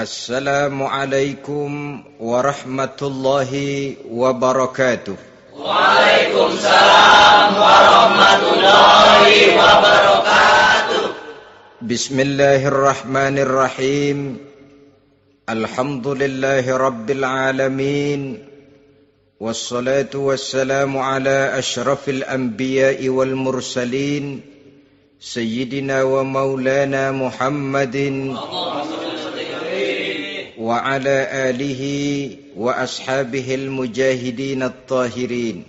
Assalamualaikum warahmatullahi wabarakatuh. Waalaikumsalam warahmatullahi wabarakatuh. Bismillahirrahmanirrahim. Alhamdulillahi rabbil alamin. Wassalatu wassalamu ala ashrafil anbiya'i wal mursalin. Sayyidina wa maulana Muhammadin wa ala alihi wa ashabihil mujahidin at-tahirin.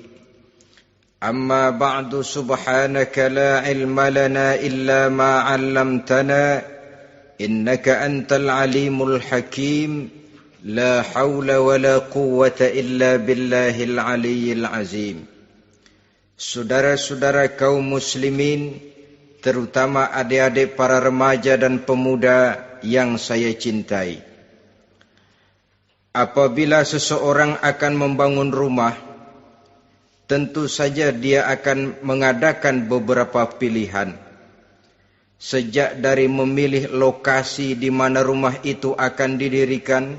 Amma ba'du, subhanaka la ilma lana illa ma 'allamtana innaka antal alimul hakim. La haula wa la quwwata illa billahil aliyyil azim. Saudara-saudara kaum muslimin, terutama adik-adik para remaja dan pemuda yang saya cintai. Apabila seseorang akan membangun rumah, tentu saja dia akan mengadakan beberapa pilihan. Sejak dari memilih lokasi di mana rumah itu akan didirikan,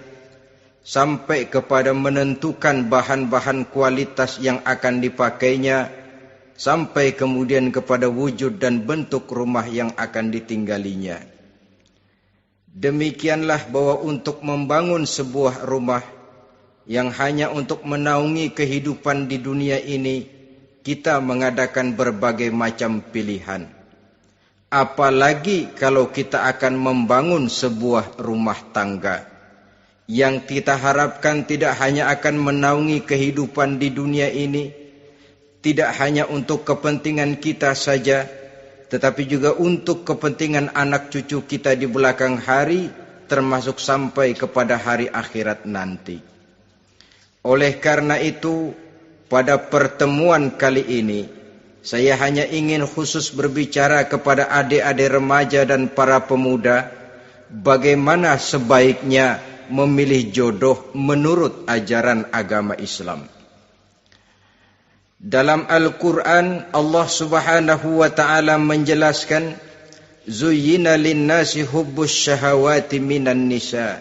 sampai kepada menentukan bahan-bahan kualitas yang akan dipakainya, sampai kemudian kepada wujud dan bentuk rumah yang akan ditinggalinya. Demikianlah bahwa untuk membangun sebuah rumah yang hanya untuk menaungi kehidupan di dunia ini, kita mengadakan berbagai macam pilihan. Apalagi kalau kita akan membangun sebuah rumah tangga yang kita harapkan tidak hanya akan menaungi kehidupan di dunia ini, tidak hanya untuk kepentingan kita saja, tetapi juga untuk kepentingan anak cucu kita di belakang hari, termasuk sampai kepada hari akhirat nanti. Oleh karena itu, pada pertemuan kali ini, saya hanya ingin khusus berbicara kepada adik-adik remaja dan para pemuda, bagaimana sebaiknya memilih jodoh menurut ajaran agama Islam. Dalam Al-Quran, Allah subhanahu wa ta'ala menjelaskan, Zuyyina linnasi hubbus syahawati minan nisa.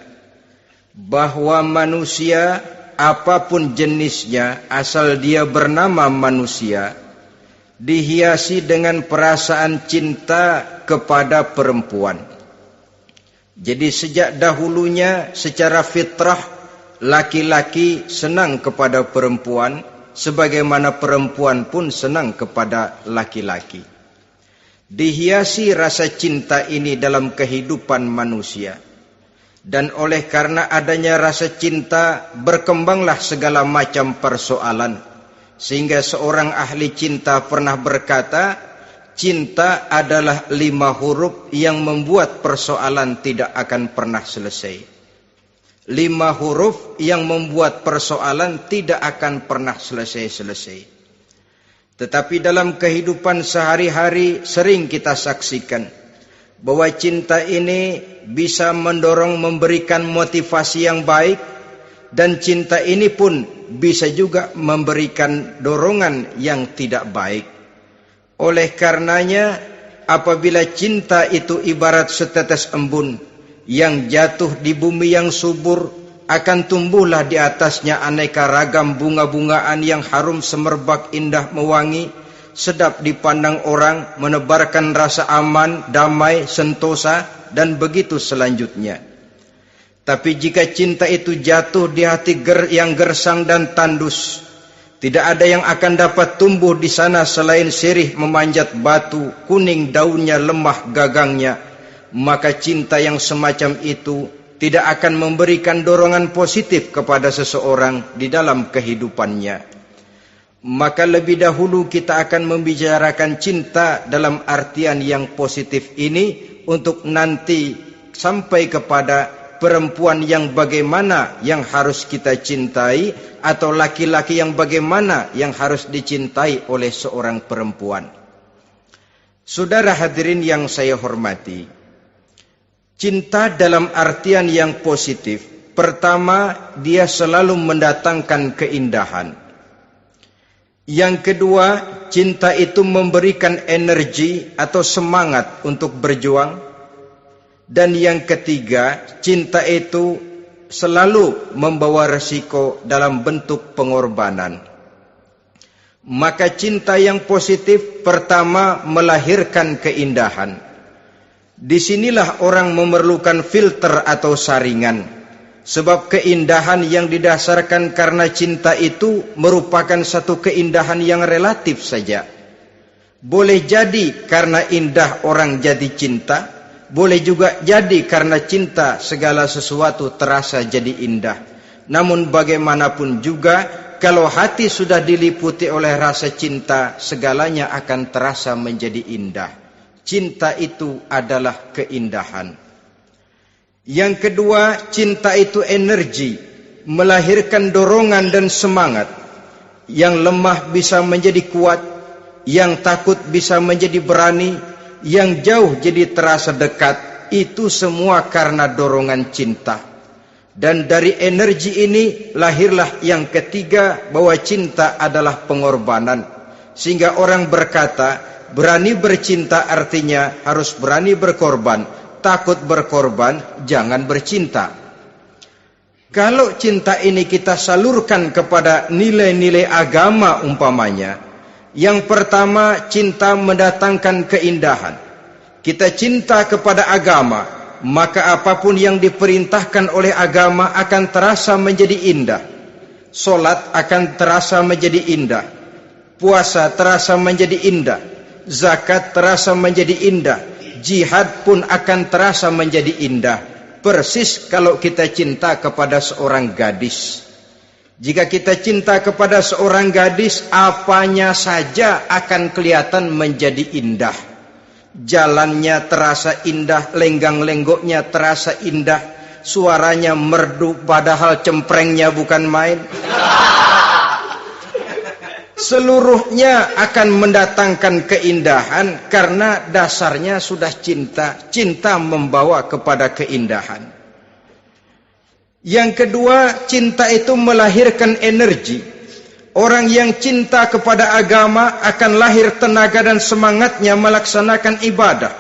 Bahwa manusia, apapun jenisnya, asal dia bernama manusia, dihiasi dengan perasaan cinta kepada perempuan. Jadi sejak dahulunya secara fitrah, laki-laki senang kepada perempuan, sebagaimana perempuan pun senang kepada laki-laki. Dihiasi rasa cinta ini dalam kehidupan manusia. Dan oleh karena adanya rasa cinta, berkembanglah segala macam persoalan. Sehingga seorang ahli cinta pernah berkata, cinta adalah 5 huruf yang membuat persoalan tidak akan pernah selesai. 5 huruf yang membuat persoalan tidak akan pernah selesai-selesai. Tetapi dalam kehidupan sehari-hari sering kita saksikan bahwa cinta ini bisa mendorong, memberikan motivasi yang baik, dan cinta ini pun bisa juga memberikan dorongan yang tidak baik. Oleh karenanya, apabila cinta itu ibarat setetes embun yang jatuh di bumi yang subur, akan tumbuhlah di atasnya aneka ragam bunga-bungaan yang harum semerbak, indah mewangi, sedap dipandang orang, menebarkan rasa aman, damai, sentosa, dan begitu selanjutnya. Tapi jika cinta itu jatuh di hati yang gersang dan tandus, tidak ada yang akan dapat tumbuh di sana selain sirih memanjat batu, kuning daunnya, lemah gagangnya. Maka cinta yang semacam itu tidak akan memberikan dorongan positif kepada seseorang di dalam kehidupannya. Maka lebih dahulu kita akan membicarakan cinta dalam artian yang positif ini, untuk nanti sampai kepada perempuan yang bagaimana yang harus kita cintai, atau laki-laki yang bagaimana yang harus dicintai oleh seorang perempuan. Saudara hadirin yang saya hormati, cinta dalam artian yang positif, pertama, dia selalu mendatangkan keindahan. Yang kedua, cinta itu memberikan energi atau semangat untuk berjuang. Dan yang ketiga, cinta itu selalu membawa resiko dalam bentuk pengorbanan. Maka cinta yang positif pertama melahirkan keindahan. Disinilah orang memerlukan filter atau saringan. Sebab keindahan yang didasarkan karena cinta itu merupakan satu keindahan yang relatif saja. Boleh jadi karena indah orang jadi cinta, boleh juga jadi karena cinta segala sesuatu terasa jadi indah. Namun bagaimanapun juga, kalau hati sudah diliputi oleh rasa cinta, segalanya akan terasa menjadi indah. Cinta itu adalah keindahan. Yang kedua, cinta itu energi, melahirkan dorongan dan semangat. Yang lemah bisa menjadi kuat, yang takut bisa menjadi berani, yang jauh jadi terasa dekat. Itu semua karena dorongan cinta. Dan dari energi ini lahirlah yang ketiga, bahwa cinta adalah pengorbanan. Sehingga orang berkata, berani bercinta artinya harus berani berkorban. Takut berkorban, jangan bercinta. Kalau cinta ini kita salurkan kepada nilai-nilai agama umpamanya, yang pertama, cinta mendatangkan keindahan. Kita cinta kepada agama, maka apapun yang diperintahkan oleh agama akan terasa menjadi indah. Solat akan terasa menjadi indah, puasa terasa menjadi indah, zakat terasa menjadi indah, jihad pun akan terasa menjadi indah. Persis kalau kita cinta kepada seorang gadis. Jika kita cinta kepada seorang gadis, apanya saja akan kelihatan menjadi indah. Jalannya terasa indah, lenggang-lenggoknya terasa indah, suaranya merdu padahal cemprengnya bukan main. Seluruhnya akan mendatangkan keindahan karena dasarnya sudah cinta. Cinta membawa kepada keindahan. Yang kedua, cinta itu melahirkan energi. Orang yang cinta kepada agama akan lahir tenaga dan semangatnya melaksanakan ibadah,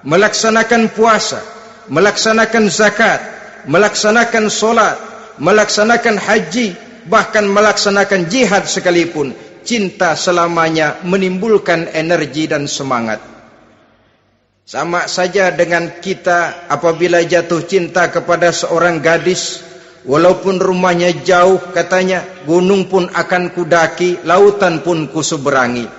melaksanakan puasa, melaksanakan zakat, melaksanakan solat, melaksanakan haji, bahkan melaksanakan jihad sekalipun. Cinta selamanya menimbulkan energi dan semangat. Sama saja dengan kita apabila jatuh cinta kepada seorang gadis, walaupun rumahnya jauh, katanya, gunung pun akan kudaki, lautan pun kuseberangi.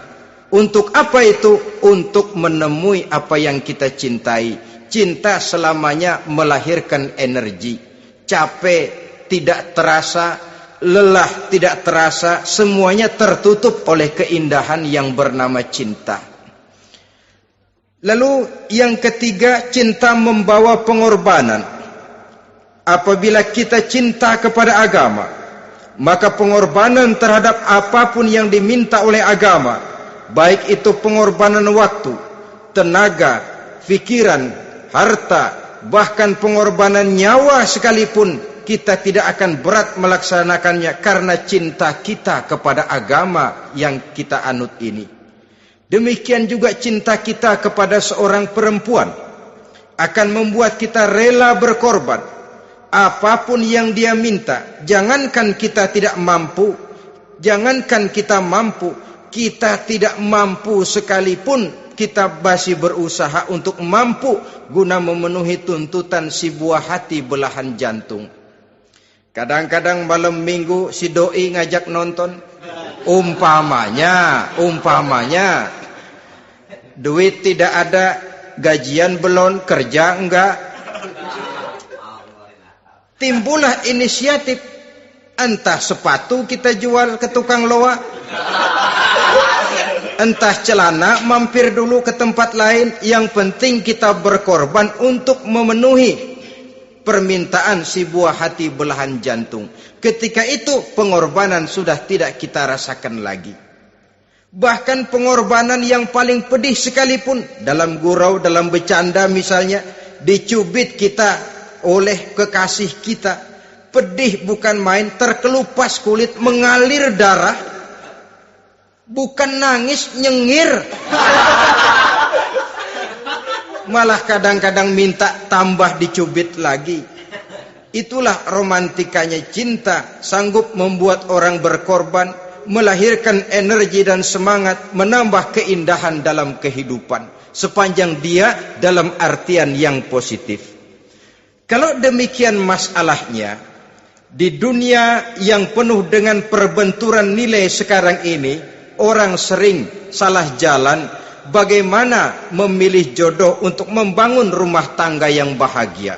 Untuk apa itu? Untuk menemui apa yang kita cintai. Cinta selamanya melahirkan energi. Capek tidak terasa, lelah tidak terasa, semuanya tertutup oleh keindahan yang bernama cinta. Lalu yang ketiga, cinta membawa pengorbanan. Apabila kita cinta kepada agama, maka pengorbanan terhadap apapun yang diminta oleh agama, baik itu pengorbanan waktu, tenaga, pikiran, harta, bahkan pengorbanan nyawa sekalipun, kita tidak akan berat melaksanakannya karena cinta kita kepada agama yang kita anut ini. Demikian juga cinta kita kepada seorang perempuan akan membuat kita rela berkorban. Apapun yang dia minta, jangankan kita tidak mampu, kita tidak mampu sekalipun, kita masih berusaha untuk mampu guna memenuhi tuntutan si buah hati belahan jantung. Kadang-kadang malam minggu si doi ngajak nonton. Umpamanya duit tidak ada, gajian belum, kerja enggak. Timbullah inisiatif, entah sepatu kita jual ke tukang loa, entah celana mampir dulu ke tempat lain. Yang penting kita berkorban untuk memenuhi permintaan si buah hati belahan jantung. Ketika itu pengorbanan sudah tidak kita rasakan lagi. Bahkan pengorbanan yang paling pedih sekalipun, dalam gurau, dalam bercanda misalnya, dicubit kita oleh kekasih kita, pedih bukan main, terkelupas kulit, mengalir darah, bukan nangis, nyengir. malah kadang-kadang minta tambah dicubit lagi. Itulah romantikanya cinta, sanggup membuat orang berkorban, melahirkan energi dan semangat, menambah keindahan dalam kehidupan, sepanjang dia dalam artian yang positif. Kalau demikian masalahnya, di dunia yang penuh dengan perbenturan nilai sekarang ini, orang sering salah jalan bagaimana memilih jodoh untuk membangun rumah tangga yang bahagia.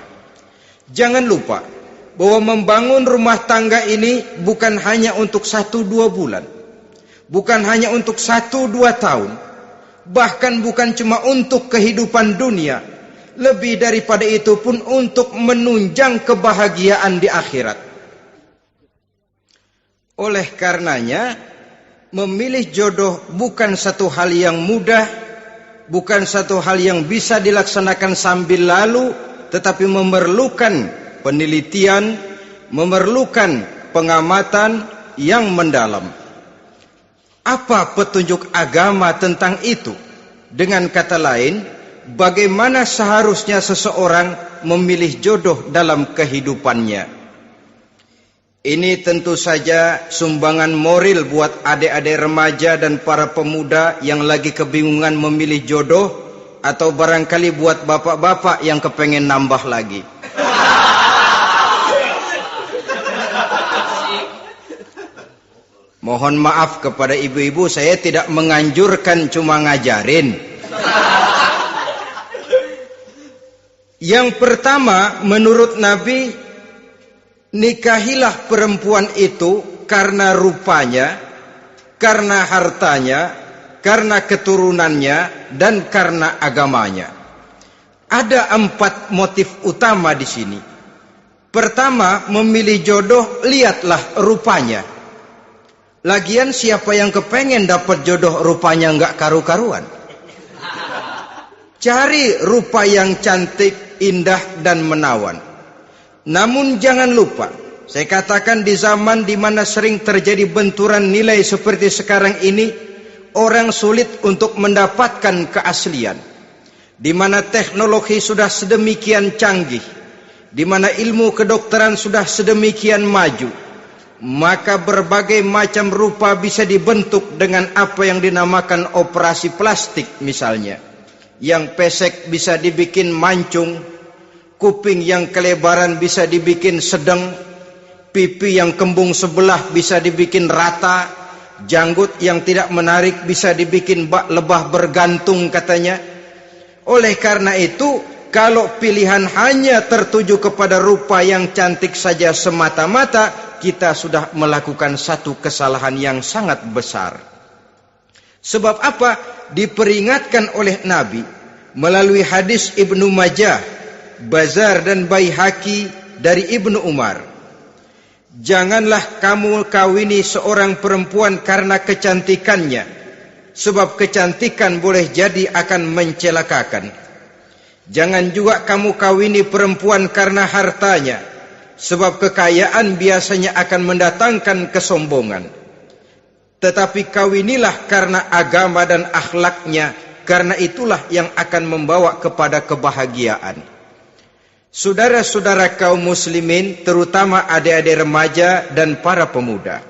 Jangan lupa bahwa membangun rumah tangga ini bukan hanya untuk 1-2 bulan, bukan hanya untuk 1-2 tahun, bahkan bukan cuma untuk kehidupan dunia, lebih daripada itu pun untuk menunjang kebahagiaan di akhirat. Oleh karenanya, memilih jodoh bukan satu hal yang mudah, bukan satu hal yang bisa dilaksanakan sambil lalu, tetapi memerlukan penelitian, memerlukan pengamatan yang mendalam. Apa petunjuk agama tentang itu? Dengan kata lain, bagaimana seharusnya seseorang memilih jodoh dalam kehidupannya? Ini tentu saja sumbangan moral buat adik-adik remaja dan para pemuda yang lagi kebingungan memilih jodoh, atau barangkali buat bapak-bapak yang kepengen nambah lagi. Mohon maaf kepada ibu-ibu, saya tidak menganjurkan, cuma ngajarin. Yang pertama, menurut Nabi, nikahilah perempuan itu karena rupanya, karena hartanya, karena keturunannya, dan karena agamanya. Ada 4 motif utama di sini. Pertama, memilih jodoh, lihatlah rupanya. Lagian siapa yang kepengen dapat jodoh rupanya nggak karu-karuan? Cari rupa yang cantik, indah, dan menawan. Namun jangan lupa, saya katakan di zaman di mana sering terjadi benturan nilai seperti sekarang ini, orang sulit untuk mendapatkan keaslian. Di mana teknologi sudah sedemikian canggih, di mana ilmu kedokteran sudah sedemikian maju, maka berbagai macam rupa bisa dibentuk dengan apa yang dinamakan operasi plastik misalnya. Yang pesek bisa dibikin mancung, kuping yang kelebaran bisa dibikin sedang, pipi yang kembung sebelah bisa dibikin rata, janggut yang tidak menarik bisa dibikin lebah bergantung katanya. Oleh karena itu, kalau pilihan hanya tertuju kepada rupa yang cantik saja semata-mata, kita sudah melakukan satu kesalahan yang sangat besar. Sebab apa? Diperingatkan oleh Nabi melalui hadis Ibnu Majah, Bazar dan Baihaqi dari Ibnu Umar. Janganlah kamu kawini seorang perempuan karena kecantikannya, sebab kecantikan boleh jadi akan mencelakakan. Jangan juga kamu kawini perempuan karena hartanya, sebab kekayaan biasanya akan mendatangkan kesombongan. Tetapi kawinilah karena agama dan akhlaknya, karena itulah yang akan membawa kepada kebahagiaan. Saudara-saudara kaum muslimin, terutama adik-adik remaja dan para pemuda,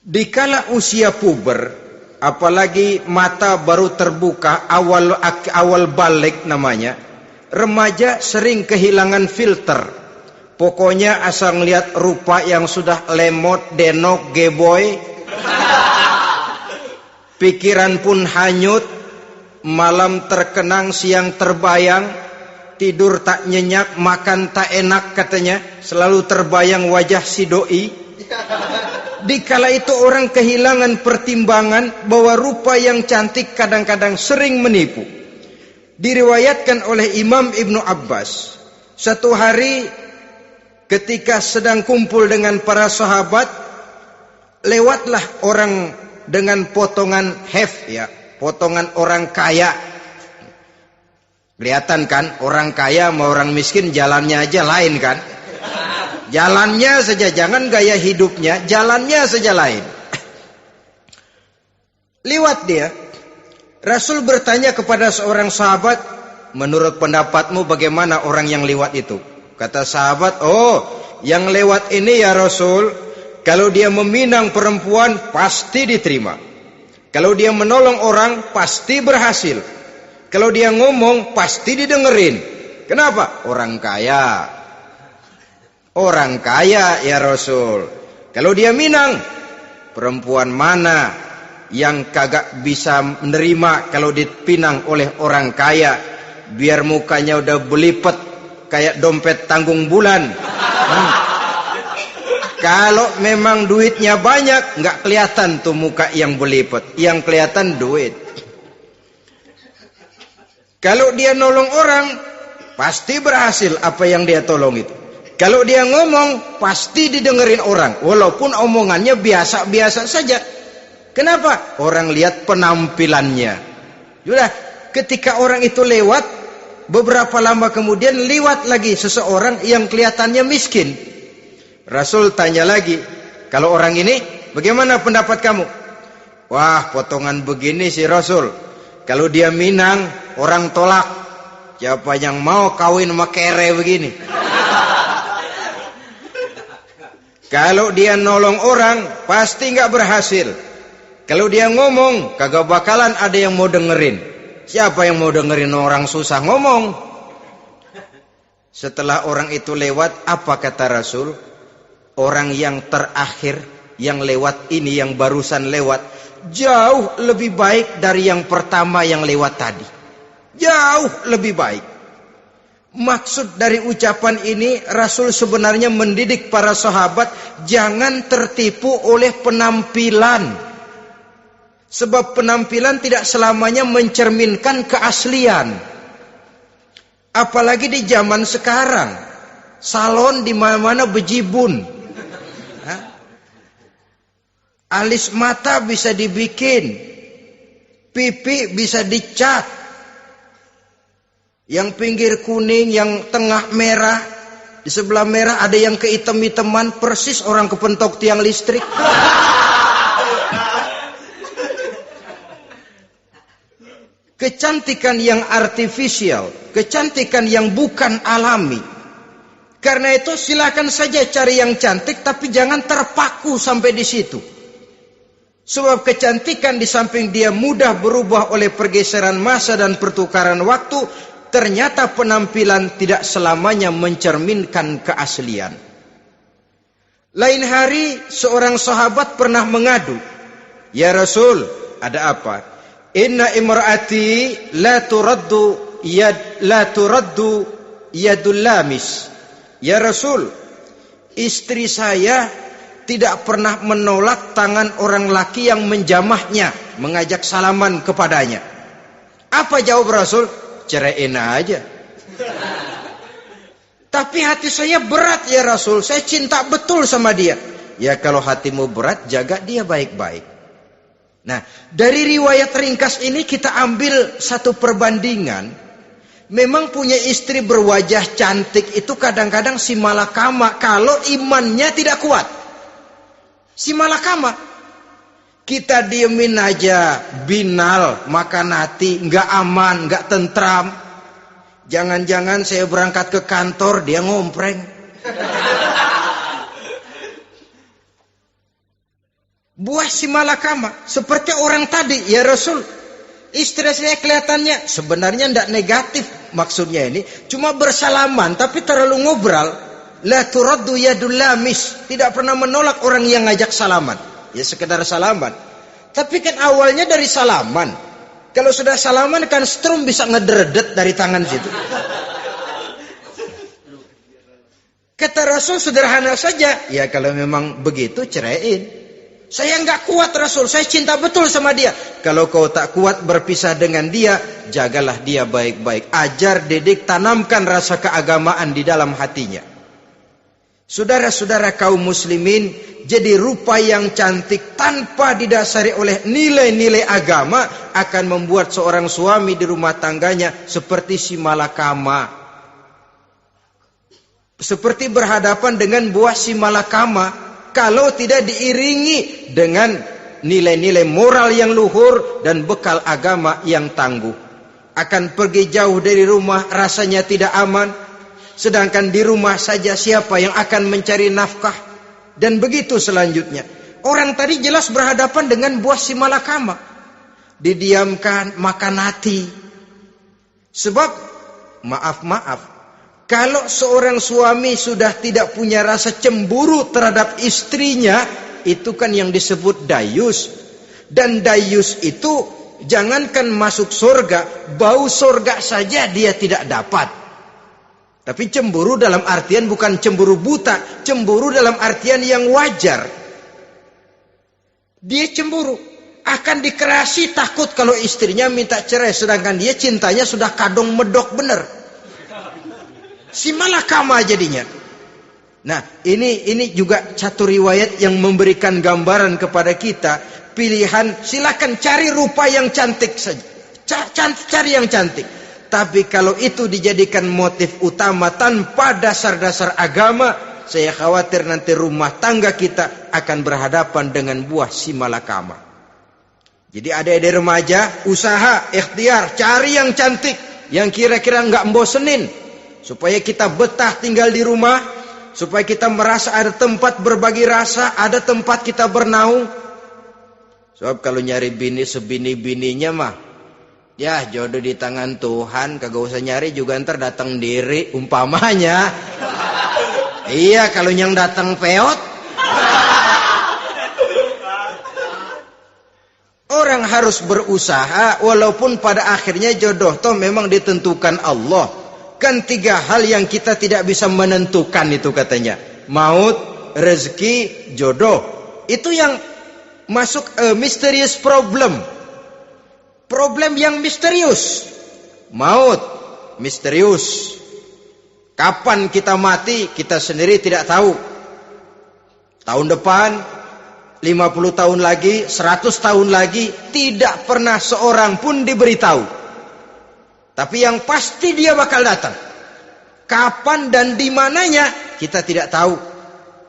dikala usia puber, apalagi mata baru terbuka, awal balik namanya, remaja sering kehilangan filter. Pokoknya asal ngelihat rupa yang sudah lemot, denok, geboy, pikiran pun hanyut, malam terkenang, siang terbayang, tidur tak nyenyak, makan tak enak katanya, selalu terbayang wajah si doi. Dikala itu orang kehilangan pertimbangan bahwa rupa yang cantik kadang-kadang sering menipu. Diriwayatkan oleh Imam Ibnu Abbas, satu hari ketika sedang kumpul dengan para sahabat, lewatlah orang dengan potongan potongan orang kaya. Kelihatan kan, orang kaya sama orang miskin jalannya aja lain kan? Jalannya saja, jangan gaya hidupnya, jalannya saja lain. Liwat dia. Rasul bertanya kepada seorang sahabat, menurut pendapatmu bagaimana orang yang lewat itu? Kata sahabat, yang lewat ini ya Rasul, kalau dia meminang perempuan pasti diterima. Kalau dia menolong orang pasti berhasil. Kalau dia ngomong pasti didengerin. Kenapa? Orang kaya. Orang kaya ya Rasul. Kalau dia minang, perempuan mana yang kagak bisa menerima kalau dipinang oleh orang kaya? Biar mukanya udah belipet kayak dompet tanggung bulan. Kalau memang duitnya banyak, nggak kelihatan tuh muka yang belipet, yang kelihatan duit. Kalau dia nolong orang, pasti berhasil apa yang dia tolong itu. Kalau dia ngomong, pasti didengerin orang, walaupun omongannya biasa-biasa saja. Kenapa? Orang lihat penampilannya. Sudah, ketika orang itu lewat, beberapa lama kemudian lewat lagi seseorang yang kelihatannya miskin. Rasul tanya lagi, kalau orang ini bagaimana pendapat kamu? Wah, potongan begini sih Rasul, kalau dia minang orang tolak. Siapa yang mau kawin sama kere begini? Kalau dia nolong orang pasti nggak berhasil. Kalau dia ngomong kagak bakalan ada yang mau dengerin. Siapa yang mau dengerin orang susah ngomong? Setelah orang itu lewat, apa kata Rasul? Orang yang terakhir yang lewat ini, yang barusan lewat, jauh lebih baik dari yang pertama yang lewat tadi. Jauh lebih baik. Maksud dari ucapan ini, Rasul sebenarnya mendidik para sahabat jangan tertipu oleh penampilan. Sebab penampilan tidak selamanya mencerminkan keaslian. Apalagi di zaman sekarang, salon di mana-mana bejibun. Alis mata bisa dibikin, pipi bisa dicat, yang pinggir kuning, yang tengah merah, di sebelah merah ada yang kehitam-hitaman, persis orang kepentok tiang listrik. Kecantikan yang artifisial, kecantikan yang bukan alami. Karena itu silakan saja cari yang cantik, tapi jangan terpaku sampai di situ. Sebab kecantikan di samping dia mudah berubah oleh pergeseran masa dan pertukaran waktu, ternyata penampilan tidak selamanya mencerminkan keaslian. Lain hari seorang sahabat pernah mengadu, "Ya Rasul, ada apa? Inna imraati la turaddu yadul lamis." Ya Rasul, istri saya tidak pernah menolak tangan orang laki yang menjamahnya, mengajak salaman kepadanya. Apa jawab Rasul? Ceraiin aja. Tapi hati saya berat ya Rasul, saya cinta betul sama dia. Ya kalau hatimu berat, jaga dia baik-baik. Nah, dari riwayat ringkas ini kita ambil satu perbandingan. Memang punya istri berwajah cantik itu kadang-kadang si malakama kalau imannya tidak kuat. Si malakama, kita diemin aja, binal, makan hati, nggak aman, nggak tentram. Jangan-jangan saya berangkat ke kantor, dia ngompreng. Buah si malakama, seperti orang tadi, ya Rasul. Istri saya kelihatannya sebenarnya tidak negatif maksudnya ini, cuma bersalaman, tapi terlalu ngobrol. La turaddu yadul lamis, tidak pernah menolak orang yang ngajak salaman. Ya sekedar salaman. Tapi kan awalnya dari salaman. Kalau sudah salaman kan strum bisa ngederdet dari tangan situ. Kata Rasul sederhana saja. Ya kalau memang begitu ceraiin. Saya nggak kuat Rasul, saya cinta betul sama dia. Kalau kau tak kuat berpisah dengan dia, jagalah dia baik-baik. Ajar, didik, tanamkan rasa keagamaan di dalam hatinya. Saudara-saudara kaum muslimin, jadi rupa yang cantik tanpa didasari oleh nilai-nilai agama akan membuat seorang suami di rumah tangganya seperti si malakama. Seperti berhadapan dengan buah si malakama kalau tidak diiringi dengan nilai-nilai moral yang luhur dan bekal agama yang tangguh. akan pergi jauh dari rumah rasanya tidak aman. Sedangkan di rumah saja siapa yang akan mencari nafkah? Dan begitu selanjutnya. Orang tadi jelas berhadapan dengan buah si malakama. Didiamkan, makan hati. Sebab, maaf, kalau seorang suami sudah tidak punya rasa cemburu terhadap istrinya, itu kan yang disebut dayus. Dan dayus itu, jangankan masuk surga, bau surga saja dia tidak dapat. Tapi cemburu dalam artian bukan cemburu buta, cemburu dalam artian yang wajar. Dia cemburu, akan dikerasi takut kalau istrinya minta cerai, sedangkan dia cintanya sudah kadung medok bener. Si malakama jadinya. Nah, ini juga satu riwayat yang memberikan gambaran kepada kita. Pilihan, silakan cari rupa yang cantik saja. Cari yang cantik. Tapi kalau itu dijadikan motif utama tanpa dasar-dasar agama, saya khawatir nanti rumah tangga kita akan berhadapan dengan buah si malakama. Jadi adik-adik remaja, usaha, ikhtiar, cari yang cantik, yang kira-kira nggak membosenin, supaya kita betah tinggal di rumah, supaya kita merasa ada tempat berbagi rasa, ada tempat kita bernaung. Sebab kalau nyari bini sebini-bininya mah, ya jodoh di tangan Tuhan, kagak usah nyari juga ntar datang diri umpamanya. Iya, kalau yang datang peot. Orang harus berusaha walaupun pada akhirnya jodoh toh memang ditentukan Allah. Kan 3 hal yang kita tidak bisa menentukan itu katanya. Maut, rezeki, jodoh. Itu yang masuk mysterious problem. Problem yang misterius. Maut, misterius. Kapan kita mati, kita sendiri tidak tahu. Tahun depan, 50 tahun lagi, 100 tahun lagi, tidak pernah seorang pun diberitahu. Tapi yang pasti dia bakal datang. Kapan dan di mananya, kita tidak tahu.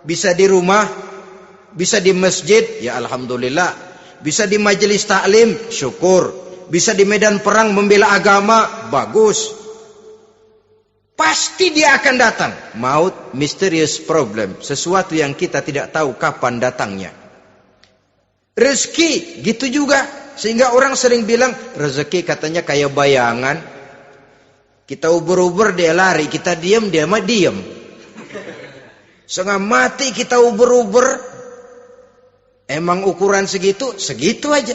Bisa di rumah, bisa di masjid, ya alhamdulillah. Bisa di majelis taklim, syukur. Bisa di medan perang membela agama, bagus. Pasti dia akan datang. Maut, mysterious problem. Sesuatu yang kita tidak tahu kapan datangnya. Rezeki, gitu juga. Sehingga orang sering bilang, rezeki katanya kayak bayangan. Kita uber-uber, dia lari. Kita diam, dia mah diam. Setengah mati kita uber-uber. Emang ukuran segitu? Segitu aja.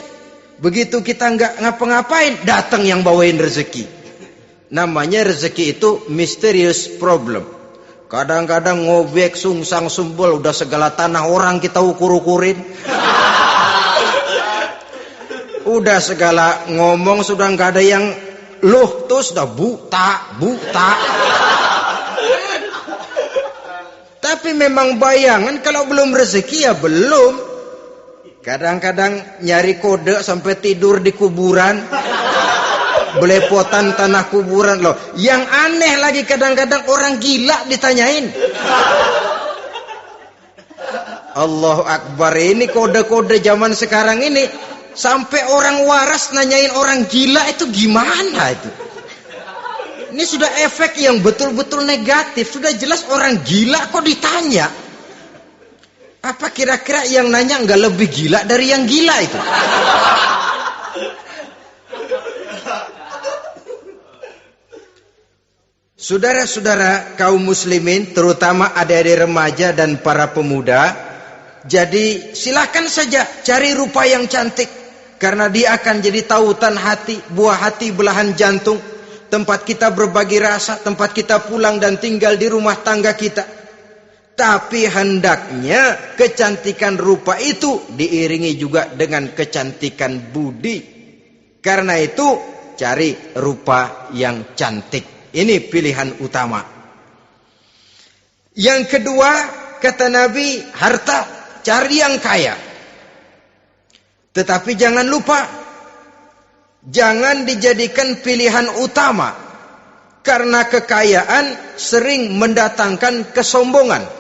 Begitu kita nggak ngapa-ngapain, datang yang bawain rezeki. Namanya rezeki itu mysterious problem. Kadang-kadang ngobek, sungsang, sumbul, udah segala tanah orang kita ukur-ukurin. Udah segala ngomong sudah nggak ada yang loh, tuh sudah buta. Tapi memang bayangan, kalau belum rezeki ya belum. Kadang-kadang nyari kode sampai tidur di kuburan. Belepotan tanah kuburan loh. Yang aneh lagi kadang-kadang orang gila ditanyain. Allahu Akbar, ini kode-kode zaman sekarang ini. Sampai orang waras nanyain orang gila, itu gimana itu? Ini sudah efek yang betul-betul negatif. Sudah jelas orang gila kok ditanya. Apa kira-kira yang nanya nggak lebih gila dari yang gila itu? Saudara-saudara kaum muslimin, terutama adik-adik remaja dan para pemuda, jadi silakan saja cari rupa yang cantik, karena dia akan jadi tautan hati, buah hati belahan jantung, tempat kita berbagi rasa, tempat kita pulang dan tinggal di rumah tangga kita. Tapi hendaknya kecantikan rupa itu diiringi juga dengan kecantikan budi. Karena itu cari rupa yang cantik. Ini pilihan utama. Yang kedua, kata Nabi, harta, cari yang kaya. Tetapi jangan lupa, jangan dijadikan pilihan utama. Karena kekayaan sering mendatangkan kesombongan.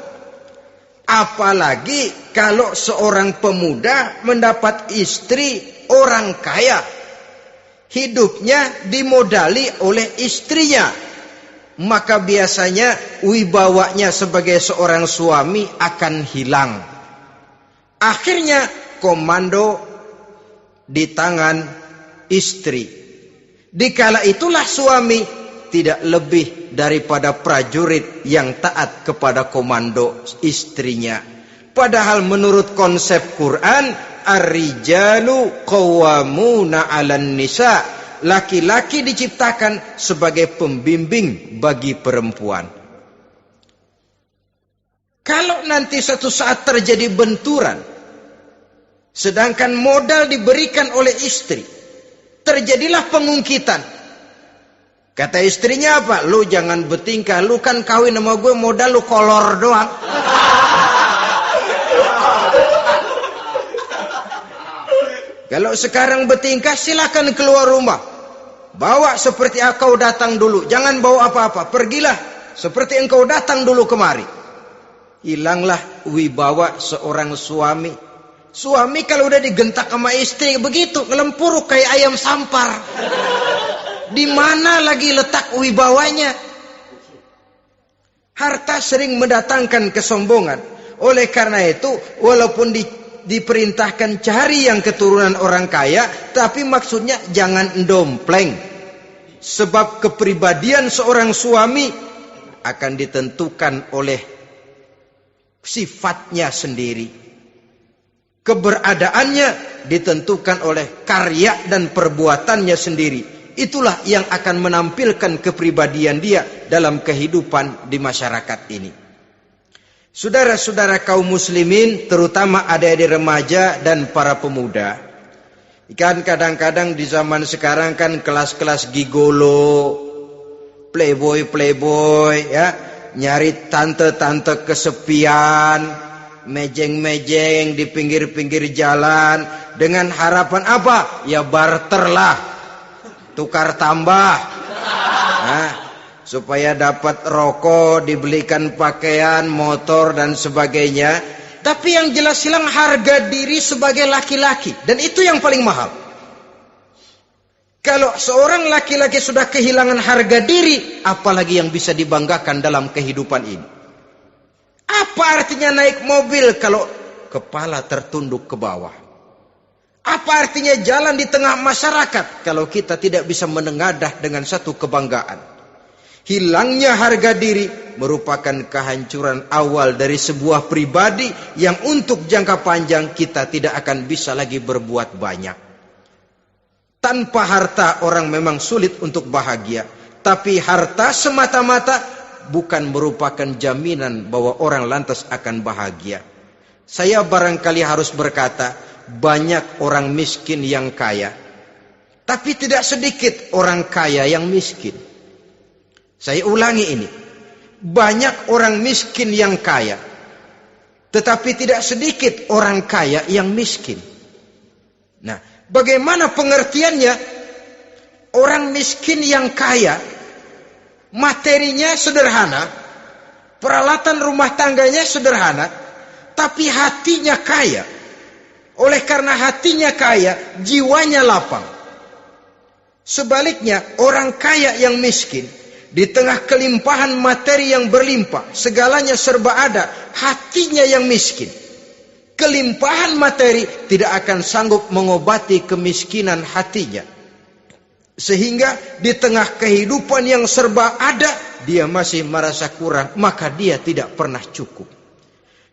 Apalagi kalau seorang pemuda mendapat istri orang kaya. hidupnya dimodali oleh istrinya, maka biasanya wibawanya sebagai seorang suami akan hilang. Akhirnya komando di tangan istri. Dikala itulah suami tidak lebih daripada prajurit yang taat kepada komando istrinya. Padahal menurut konsep Quran, ar-rijalu qawwamuna 'alan nisa, laki-laki diciptakan sebagai pembimbing bagi perempuan. Kalau nanti suatu saat terjadi benturan, sedangkan modal diberikan oleh istri, terjadilah pengungkitan. Kata istrinya apa? Lu jangan bertingkah, lu kan kawin sama gue, modal lu kolor doang. Kalau sekarang bertingkah, silakan keluar rumah. Bawa seperti engkau datang dulu, jangan bawa apa-apa. Pergilah seperti engkau datang dulu kemari. Hilanglah wibawa seorang suami. Suami kalau udah digentak sama istri begitu, ngelempuruk kayak ayam sampar. Di mana lagi letak wibawanya? Harta sering mendatangkan kesombongan. Oleh karena itu, walaupun diperintahkan cari yang keturunan orang kaya, tapi maksudnya jangan dompleng. Sebab kepribadian seorang suami akan ditentukan oleh sifatnya sendiri. Keberadaannya ditentukan oleh karya dan perbuatannya sendiri. Itulah yang akan menampilkan kepribadian dia dalam kehidupan di masyarakat ini. Saudara-saudara kaum muslimin, terutama adik-adik remaja dan para pemuda. Kan kadang-kadang di zaman sekarang kan kelas-kelas gigolo, playboy ya, nyari tante-tante kesepian, mejeng-mejeng di pinggir-pinggir jalan dengan harapan apa? Ya barter lah, tukar tambah, nah, supaya dapat rokok, dibelikan pakaian, motor dan sebagainya. Tapi yang jelas hilang harga diri sebagai laki-laki, dan itu yang paling mahal. Kalau seorang laki-laki sudah kehilangan harga diri, apalagi yang bisa dibanggakan dalam kehidupan ini? Apa artinya naik mobil kalau kepala tertunduk ke bawah? Apa artinya jalan di tengah masyarakat kalau kita tidak bisa menengadah dengan satu kebanggaan? Hilangnya harga diri merupakan kehancuran awal dari sebuah pribadi yang untuk jangka panjang kita tidak akan bisa lagi berbuat banyak. Tanpa harta orang memang sulit untuk bahagia, tapi harta semata-mata bukan merupakan jaminan bahwa orang lantas akan bahagia. Saya barangkali harus berkata, banyak orang miskin yang kaya, tapi tidak sedikit orang kaya yang miskin. Saya ulangi ini, banyak orang miskin yang kaya, tetapi tidak sedikit orang kaya yang miskin. Nah, bagaimana pengertiannya? Orang miskin yang kaya, materinya sederhana, peralatan rumah tangganya sederhana, tapi hatinya kaya. Oleh karena hatinya kaya, jiwanya lapang. Sebaliknya, orang kaya yang miskin, di tengah kelimpahan materi yang berlimpah, segalanya serba ada, hatinya yang miskin. Kelimpahan materi tidak akan sanggup mengobati kemiskinan hatinya. Sehingga di tengah kehidupan yang serba ada, dia masih merasa kurang, maka dia tidak pernah cukup.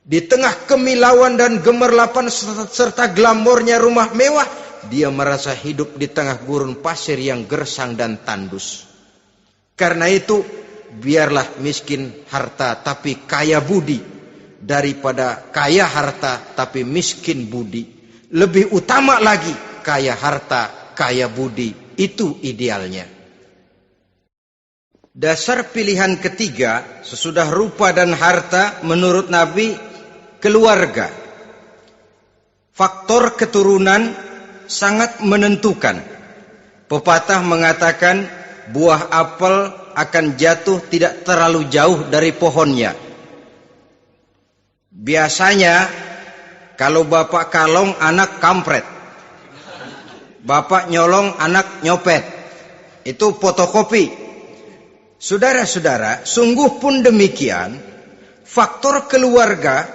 Di tengah kemilauan dan gemerlapan serta glamornya rumah mewah, dia merasa hidup di tengah gurun pasir yang gersang dan tandus. Karena itu, biarlah miskin harta tapi kaya budi, daripada kaya harta tapi miskin budi. Lebih utama lagi kaya harta, kaya budi. Itu idealnya. Dasar pilihan ketiga sesudah rupa dan harta menurut Nabi, keluarga. Faktor keturunan sangat menentukan. Pepatah mengatakan buah apel akan jatuh tidak terlalu jauh dari pohonnya. Biasanya kalau bapak kalong, anak kampret. Bapak nyolong, anak nyopet. Itu fotokopi. Saudara-saudara, sungguh pun demikian, faktor keluarga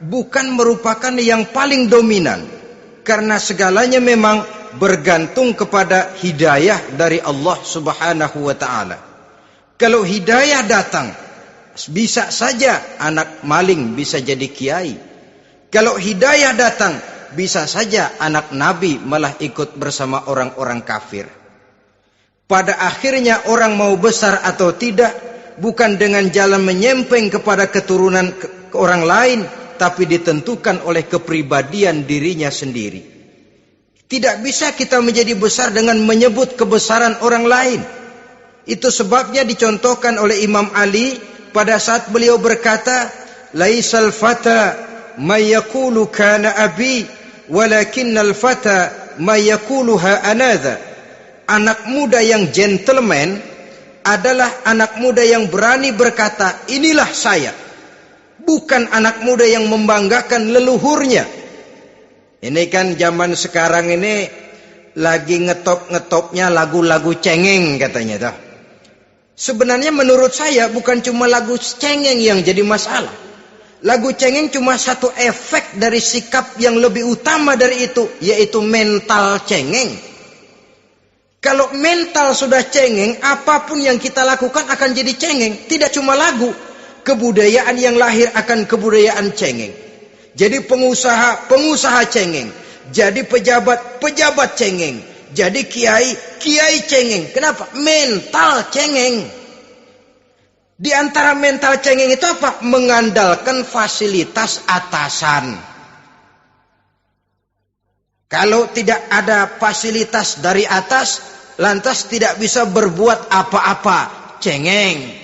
bukan merupakan yang paling dominan, karena segalanya memang bergantung kepada hidayah dari Allah Subhanahu wa ta'ala. Kalau hidayah datang, bisa saja anak maling bisa jadi kiai. Kalau hidayah datang, bisa saja anak nabi malah ikut bersama orang-orang kafir. Pada akhirnya orang mau besar atau tidak bukan dengan jalan menyempeng kepada keturunan orang lain, tapi ditentukan oleh kepribadian dirinya sendiri. Tidak bisa kita menjadi besar dengan menyebut kebesaran orang lain. Itu sebabnya dicontohkan oleh Imam Ali pada saat beliau berkata, "Laisal fata may yaqulu kana abi, walakinnal fata may yaquluha anadha." Anak muda yang gentleman adalah anak muda yang berani berkata, "Inilah saya." Bukan anak muda yang membanggakan leluhurnya. Ini kan zaman sekarang ini lagi ngetop-ngetopnya lagu-lagu cengeng katanya. Sebenarnya menurut saya bukan cuma lagu cengeng yang jadi masalah. Lagu cengeng cuma satu efek dari sikap yang lebih utama dari itu, yaitu mental cengeng. Kalau mental sudah cengeng, apapun yang kita lakukan akan jadi cengeng. Tidak cuma lagu, kebudayaan yang lahir akan kebudayaan cengeng. Jadi pengusaha cengeng. Jadi pejabat cengeng. Jadi kiai cengeng. Kenapa? Mental cengeng. Di antara mental cengeng itu apa? Mengandalkan fasilitas atasan. Kalau tidak ada fasilitas dari atas, lantas tidak bisa berbuat apa-apa, cengeng.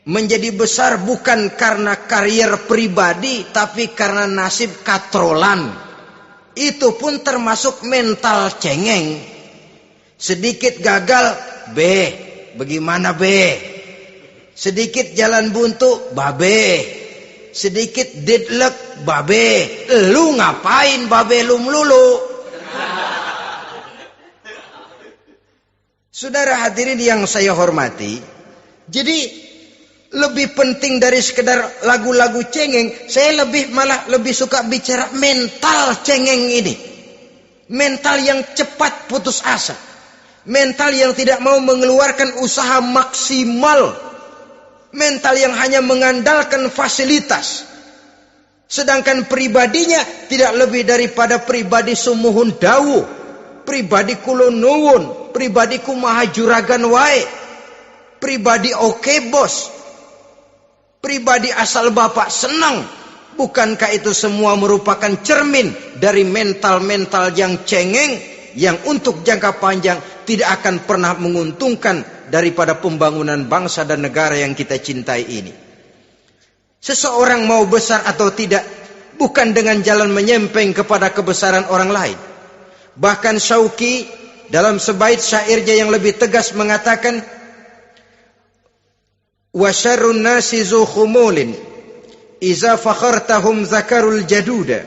Menjadi besar bukan karena karier pribadi, tapi karena nasib katrolan. Itu pun termasuk mental cengeng. Sedikit gagal, bagaimana Sedikit jalan buntu, sedikit deadlock, lu ngapain lu melulu? Saudara hadirin yang saya hormati, jadi lebih penting dari sekedar lagu-lagu cengeng, saya malah lebih suka bicara mental cengeng ini. Mental yang cepat putus asa. Mental yang tidak mau mengeluarkan usaha maksimal. Mental yang hanya mengandalkan fasilitas. Sedangkan pribadinya tidak lebih daripada pribadi sumuhun dawu, pribadi kulo nuwun, pribadi kumaha juragan wae, pribadi oke bos, pribadi asal bapak senang. Bukankah itu semua merupakan cermin dari mental-mental yang cengeng, yang untuk jangka panjang tidak akan pernah menguntungkan daripada pembangunan bangsa dan negara yang kita cintai ini. Seseorang mau besar atau tidak bukan dengan jalan menyempeng kepada kebesaran orang lain. Bahkan Syauqi dalam sebait syairnya yang lebih tegas mengatakan, "Wa syarrun nasi zu khumulin iza fakhartahum zakarul jaduda.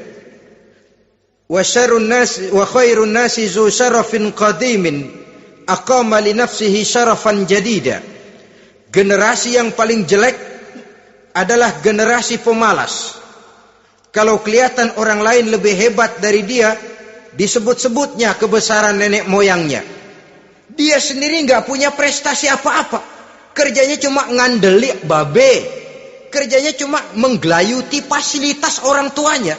Wa syarrun nasi wa khairun nasi zu syarafin qadimin aqama li nafsihi syarafan jadida." Generasi yang paling jelek adalah generasi pemalas. Kalau kelihatan orang lain lebih hebat dari dia, disebut-sebutnya kebesaran nenek moyangnya. Dia sendiri nggak punya prestasi apa-apa. Kerjanya cuma ngandeli kerjanya cuma menggelayuti fasilitas orang tuanya.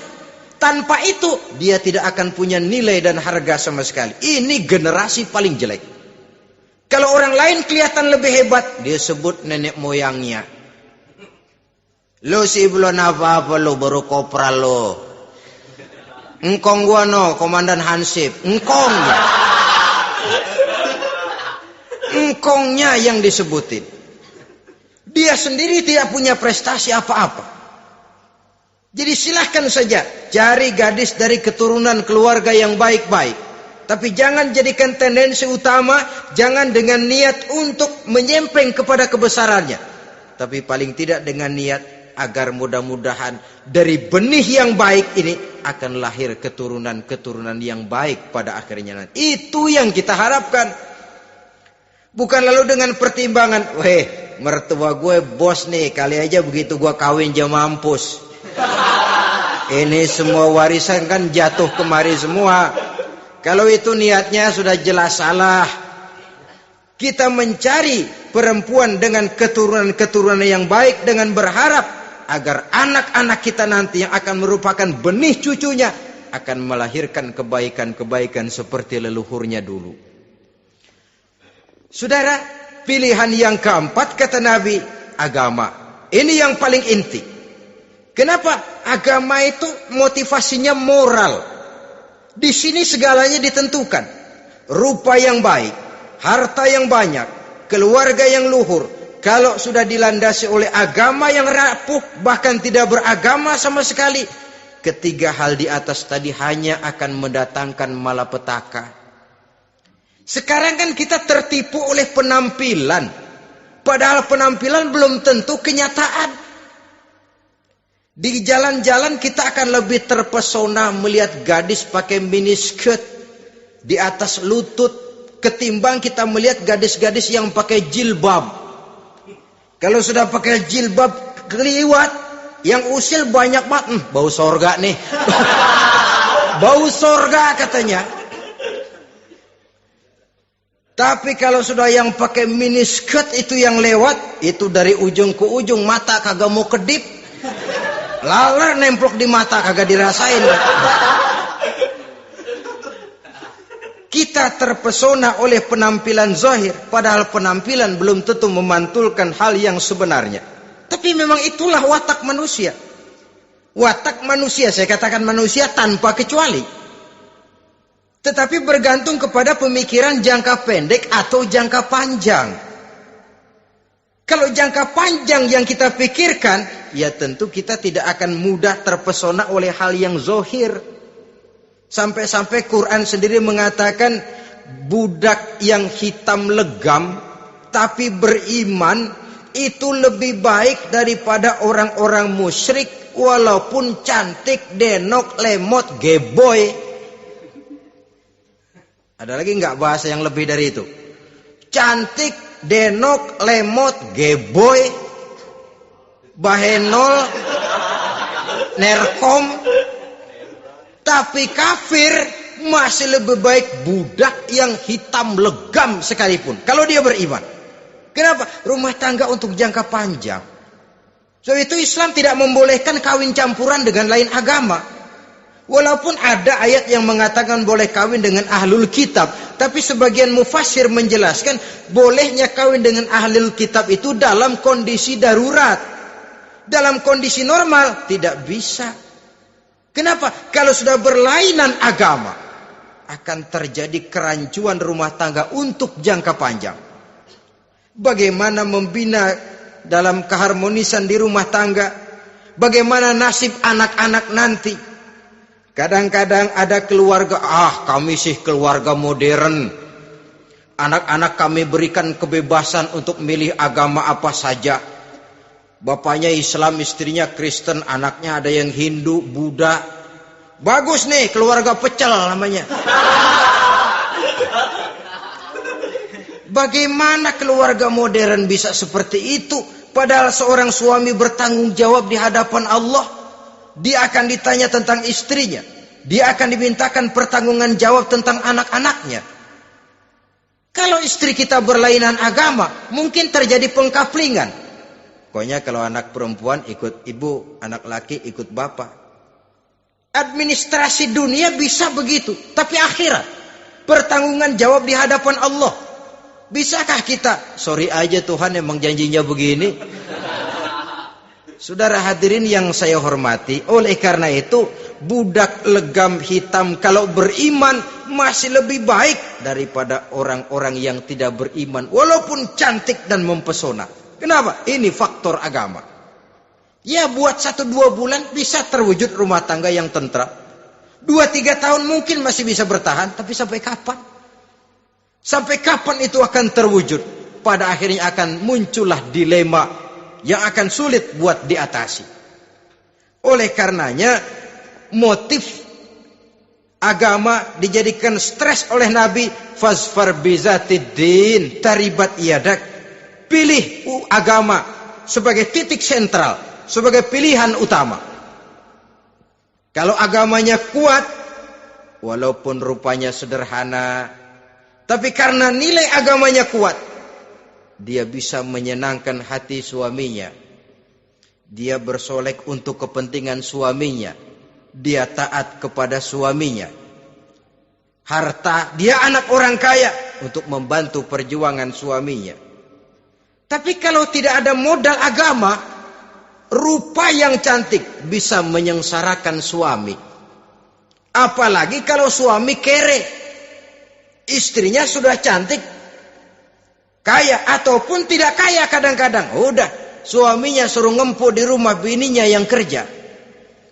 Tanpa itu dia tidak akan punya nilai dan harga sama sekali. Ini generasi paling jelek. Kalau orang lain kelihatan lebih hebat, dia sebut nenek moyangnya. Lo si belum apa-apa lo, baru kopral lo. Engkong gua no, komandan Hansip. Engkongnya. Engkongnya yang disebutin. Dia sendiri tidak punya prestasi apa-apa. Jadi silahkan saja cari gadis dari keturunan keluarga yang baik-baik. Tapi jangan jadikan tendensi utama, jangan dengan niat untuk menyempeng kepada kebesarannya. Tapi paling tidak dengan niat agar mudah-mudahan dari benih yang baik ini akan lahir keturunan-keturunan yang baik pada akhirnya nanti. Itu yang kita harapkan. Bukan lalu dengan pertimbangan, weh, mertua gue bos nih, kali aja begitu gue kawin dia mampus. Ini semua warisan kan jatuh kemari semua. Kalau itu niatnya sudah jelas salah. Kita mencari perempuan dengan keturunan-keturunan yang baik dengan berharap agar anak-anak kita nanti yang akan merupakan benih cucunya akan melahirkan kebaikan-kebaikan seperti leluhurnya dulu. Saudara, pilihan yang keempat kata Nabi, agama. Ini yang paling inti. Kenapa? Agama itu motivasinya moral. Di sini segalanya ditentukan. Rupa yang baik, harta yang banyak, keluarga yang luhur. Kalau sudah dilandasi oleh agama yang rapuh, bahkan tidak beragama sama sekali, ketiga hal di atas tadi hanya akan mendatangkan malapetaka. Sekarang kan kita tertipu oleh penampilan. Padahal penampilan belum tentu kenyataan. Di jalan-jalan kita akan lebih terpesona melihat gadis pakai miniskirt di atas lutut ketimbang kita melihat gadis-gadis yang pakai jilbab. Kalau sudah pakai jilbab keliwat, yang usil banyak banget, bau sorga nih. Bau sorga katanya. Tapi kalau sudah yang pakai miniskirt itu yang lewat, itu dari ujung ke ujung mata kagak mau kedip. Laler nemplok di mata kagak dirasain. Kita terpesona oleh penampilan zahir, padahal penampilan belum tentu memantulkan hal yang sebenarnya. Tapi memang itulah watak manusia. Watak manusia, saya katakan manusia tanpa kecuali. Tetapi bergantung kepada pemikiran jangka pendek atau jangka panjang. Kalau jangka panjang yang kita pikirkan, ya tentu kita tidak akan mudah terpesona oleh hal yang zahir. Sampai-sampai Quran sendiri mengatakan budak yang hitam legam tapi beriman itu lebih baik daripada orang-orang musyrik walaupun cantik, denok, lemot, geboy. Ada lagi nggak bahasa yang lebih dari itu? Cantik, denok, lemot, geboy, bahenol, nerkom. Tapi kafir masih lebih baik budak yang hitam legam sekalipun. Kalau dia beriman. Kenapa? Rumah tangga untuk jangka panjang. So itu Islam tidak membolehkan kawin campuran dengan lain agama. Walaupun ada ayat yang mengatakan boleh kawin dengan ahlul kitab. Tapi sebagian mufassir menjelaskan bolehnya kawin dengan ahlul kitab itu dalam kondisi darurat. Dalam kondisi normal tidak bisa. Kenapa? Kalau sudah berlainan agama, akan terjadi kerancuan rumah tangga untuk jangka panjang. Bagaimana membina dalam keharmonisan di rumah tangga? Bagaimana nasib anak-anak nanti? Kadang-kadang ada keluarga, kami sih keluarga modern. Anak-anak kami berikan kebebasan untuk milih agama apa saja. Bapaknya Islam, istrinya Kristen, anaknya ada yang Hindu, Buddha. Bagus nih, keluarga pecel namanya. Bagaimana keluarga modern bisa seperti itu? Padahal seorang suami bertanggung jawab di hadapan Allah. Dia akan ditanya tentang istrinya. Dia akan dimintakan pertanggungan jawab tentang anak-anaknya. Kalau istri kita berlainan agama, mungkin terjadi pengkaplingan. Pokoknya kalau anak perempuan ikut ibu, anak laki ikut bapak. Administrasi dunia bisa begitu. Tapi akhirat, pertanggungan jawab di hadapan Allah. Bisakah kita? Sorry aja Tuhan emang janjinya begini. Saudara hadirin yang saya hormati, oleh karena itu budak legam hitam kalau beriman masih lebih baik daripada orang-orang yang tidak beriman walaupun cantik dan mempesona. Kenapa? Ini faktor agama. Ya buat 1-2 bulan bisa terwujud rumah tangga yang tentram. 2-3 tahun mungkin masih bisa bertahan, tapi sampai kapan? Sampai kapan itu akan terwujud? Pada akhirnya akan muncullah dilema yang akan sulit buat diatasi. Oleh karenanya motif agama dijadikan stres oleh Nabi. Fasfar bizatiddin taribat yadak. Pilih agama sebagai titik sentral, sebagai pilihan utama. Kalau agamanya kuat, walaupun rupanya sederhana, tapi karena nilai agamanya kuat, dia bisa menyenangkan hati suaminya. Dia bersolek untuk kepentingan suaminya. Dia taat kepada suaminya. Harta, dia anak orang kaya untuk membantu perjuangan suaminya. Tapi kalau tidak ada modal agama, rupa yang cantik bisa menyengsarakan suami. Apalagi kalau suami kere. Istrinya sudah cantik, kaya ataupun tidak kaya kadang-kadang. Udah, suaminya suruh ngempuk di rumah, bininya yang kerja.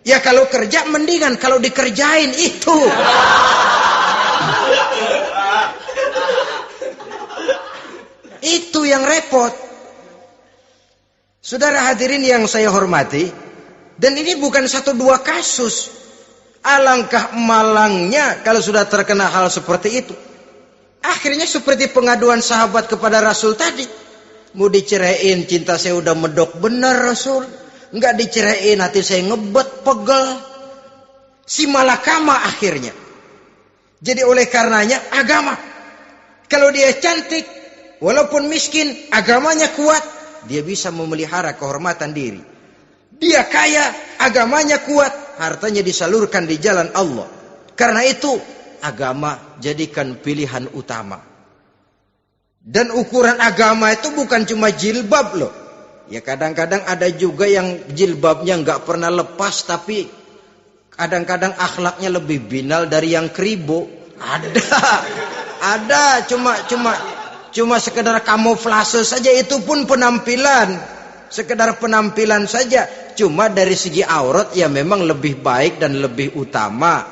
Ya kalau kerja mendingan kalau dikerjain itu. Itu yang repot. Saudara hadirin yang saya hormati, dan ini bukan satu dua kasus. Alangkah malangnya kalau sudah terkena hal seperti itu. Akhirnya seperti pengaduan sahabat kepada Rasul tadi. Mau diceraiin, cinta saya udah medok benar Rasul. Enggak diceraiin, hati saya ngebet, pegel. Si malakama akhirnya. Jadi oleh karenanya agama. Kalau dia cantik, walaupun miskin, agamanya kuat, dia bisa memelihara kehormatan diri. Dia kaya, agamanya kuat, hartanya disalurkan di jalan Allah. Karena itu, agama jadikan pilihan utama. Dan ukuran agama itu bukan cuma jilbab loh. Ya kadang-kadang ada juga yang jilbabnya nggak pernah lepas, tapi kadang-kadang akhlaknya lebih binal dari yang kribo. Ada cuma sekedar kamuflase saja, itu pun penampilan, sekedar penampilan saja. Cuma dari segi aurat ya memang lebih baik dan lebih utama,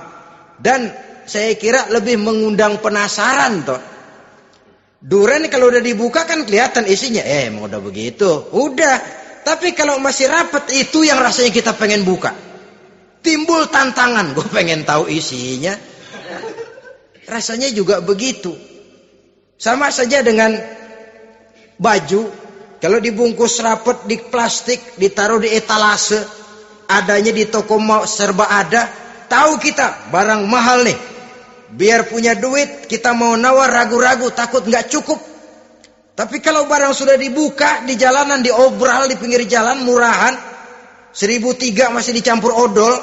dan saya kira lebih mengundang penasaran toh. Duren kalau udah dibuka kan kelihatan isinya, emang udah begitu, udah. Tapi kalau masih rapat, itu yang rasanya kita pengen buka. Timbul tantangan, gue pengen tahu isinya. Rasanya juga begitu. Sama saja dengan baju, kalau dibungkus rapat di plastik, ditaruh di etalase, adanya di toko serba ada, tahu kita barang mahal nih. Biar punya duit, kita mau nawar ragu-ragu, takut nggak cukup. Tapi kalau barang sudah dibuka di jalanan, diobral di pinggir jalan, murahan, 1.003 masih dicampur odol.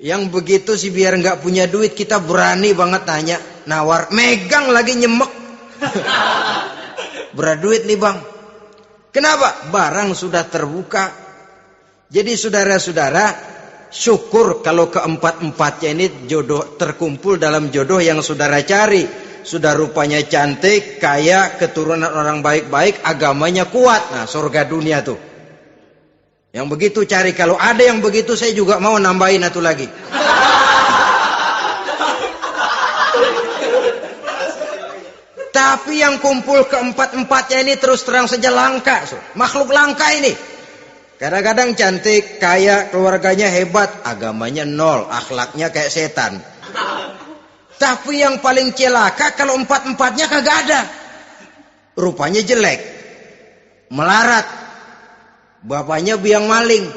Yang begitu sih biar nggak punya duit, kita berani banget tanya, nawar, megang lagi nyemek. Berat duit nih bang. Kenapa? Barang sudah terbuka. Jadi saudara-saudara, syukur kalau keempat-empatnya ini jodoh terkumpul dalam jodoh yang saudara cari. Sudah rupanya cantik, kaya, keturunan orang baik-baik, agamanya kuat. Nah, surga dunia tuh. Yang begitu cari. Kalau ada yang begitu, saya juga mau nambahin satu lagi. Tapi yang kumpul keempat-empatnya ini terus terang saja langka. Makhluk langka ini. Kadang-kadang cantik, kaya, keluarganya hebat, agamanya nol, akhlaknya kayak setan. Tapi yang paling celaka kalau empat-empatnya kagak ada. Rupanya jelek, melarat, bapaknya biang maling,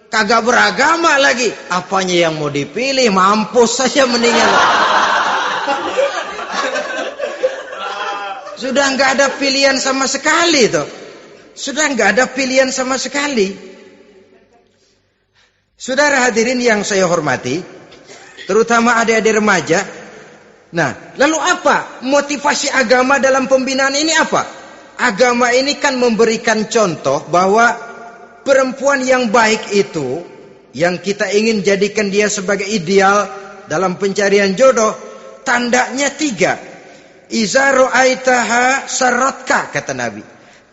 kagak beragama lagi. Apanya yang mau dipilih? Mampus saja mendingan. Sudah nggak ada pilihan sama sekali tuh. Sudah nggak ada pilihan sama sekali. Saudara hadirin yang saya hormati, terutama adik-adik remaja. Nah, lalu apa motivasi agama dalam pembinaan ini apa? Agama ini kan memberikan contoh bahwa perempuan yang baik itu, yang kita ingin jadikan dia sebagai ideal dalam pencarian jodoh, tandanya 3. Iza ra'aitaha saratka, kata Nabi.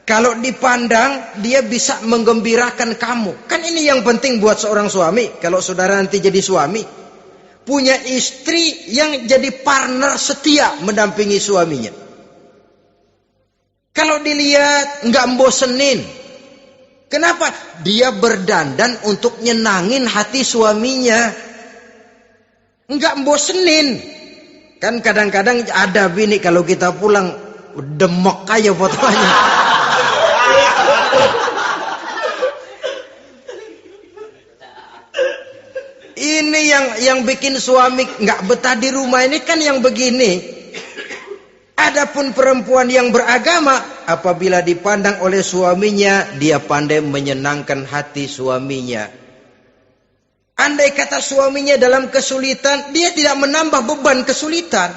Kalau dipandang, dia bisa menggembirakan kamu. Kan ini yang penting buat seorang suami. Kalau saudara nanti jadi suami, punya istri yang jadi partner setia mendampingi suaminya. Kalau dilihat nggak membosenin, Kenapa? Dia berdandan untuk nyenangin hati suaminya. Enggak bosenin. Kan kadang-kadang ada bini kalau kita pulang demek aja fotonya. Ini yang bikin suami nggak betah di rumah ini kan yang begini. Adapun perempuan yang beragama, apabila dipandang oleh suaminya, dia pandai menyenangkan hati suaminya. Andai kata suaminya dalam kesulitan, dia tidak menambah beban kesulitan.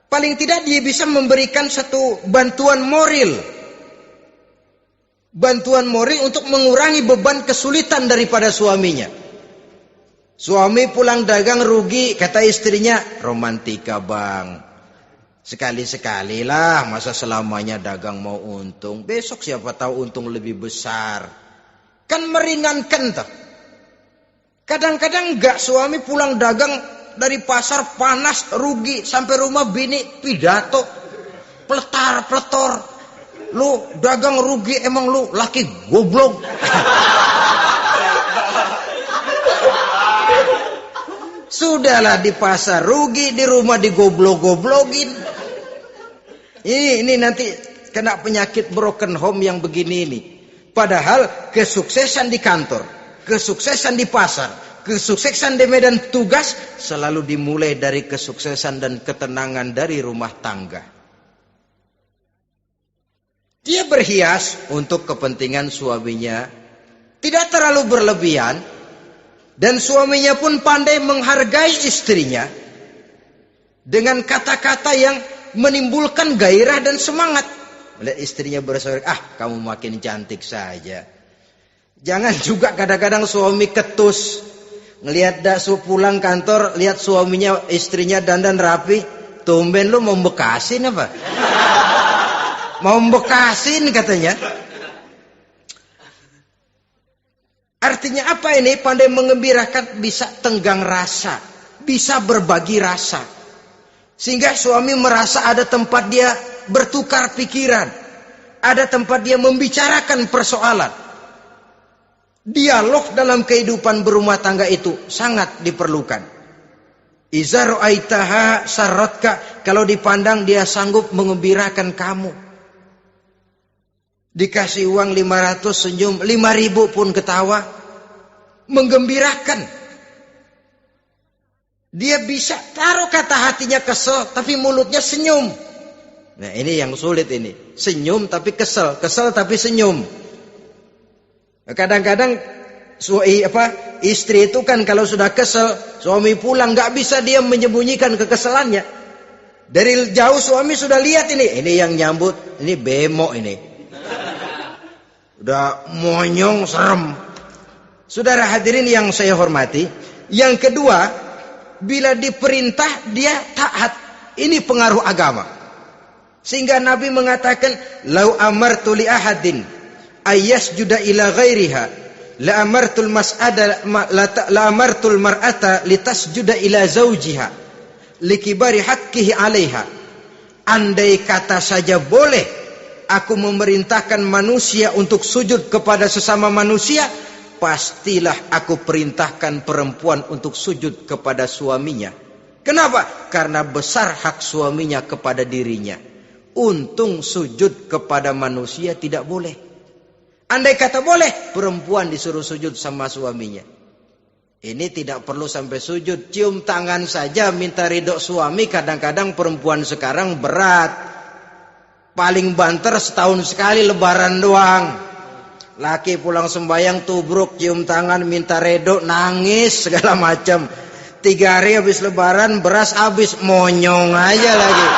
Paling tidak dia bisa memberikan satu bantuan moral. Bantuan moral untuk mengurangi beban kesulitan daripada suaminya. Suami pulang dagang rugi, kata istrinya, romantika bang. Sekali-sekali lah, masa selamanya dagang mau untung. Besok siapa tahu untung lebih besar. Kan meringankan toh. Kadang-kadang enggak, suami pulang dagang dari pasar panas, rugi. Sampai rumah bini pidato, pletar-pletor. Lu dagang rugi, emang lu laki goblok. Sudahlah di pasar rugi, di rumah digoblok-goblokin. Ini nanti kena penyakit broken home yang begini ini. Padahal kesuksesan di kantor, kesuksesan di pasar, kesuksesan di medan tugas selalu dimulai dari kesuksesan dan ketenangan dari rumah tangga. Dia berhias untuk kepentingan suaminya, tidak terlalu berlebihan. Dan suaminya pun pandai menghargai istrinya dengan kata-kata yang menimbulkan gairah dan semangat. Melihat istrinya bersorak, kamu makin cantik saja. Jangan juga kadang-kadang suami ketus. Ngelihat pulang kantor, lihat suaminya, istrinya dandan rapi. Tumben lu mau bekasin apa? Mau bekasin katanya. Artinya apa ini? Pandai mengembirakan, bisa tenggang rasa, bisa berbagi rasa. Sehingga suami merasa ada tempat dia bertukar pikiran, ada tempat dia membicarakan persoalan. Dialog dalam kehidupan berumah tangga itu sangat diperlukan. Iza ra'aitaha sarratka, kalau dipandang dia sanggup mengembirakan kamu. Dikasih uang 500 senyum, 5.000 pun ketawa. Menggembirakan. Dia bisa taruh kata hatinya kesel, tapi mulutnya senyum. Nah ini yang sulit ini. Senyum tapi kesel, kesel tapi senyum. Kadang-kadang istri itu kan kalau sudah kesel, suami pulang nggak bisa dia menyembunyikan kekesalannya. Dari jauh suami sudah lihat ini yang nyambut, ini bemo ini. Udah monyong, serem. Saudara hadirin yang saya hormati, yang kedua, bila diperintah dia taat. Ini pengaruh agama. Sehingga Nabi mengatakan, "Lau amartu li ahadin ayyasjuda ila ghairiha, la amartul mar'ata litasjuda ila zawjiha likibari haqqihi 'alaiha." Andai kata saja boleh aku memerintahkan manusia untuk sujud kepada sesama manusia, pastilah aku perintahkan perempuan untuk sujud kepada suaminya. Kenapa? Karena besar hak suaminya kepada dirinya. Untung sujud kepada manusia tidak boleh. Andai kata boleh, perempuan disuruh sujud sama suaminya. Ini tidak perlu sampai sujud, cium tangan saja minta ridho suami. Kadang-kadang perempuan sekarang berat. Paling banter setahun sekali lebaran doang. Laki pulang sembahyang tubruk, cium tangan, minta redo, nangis segala macam. 3 hari habis lebaran beras habis, monyong aja lagi.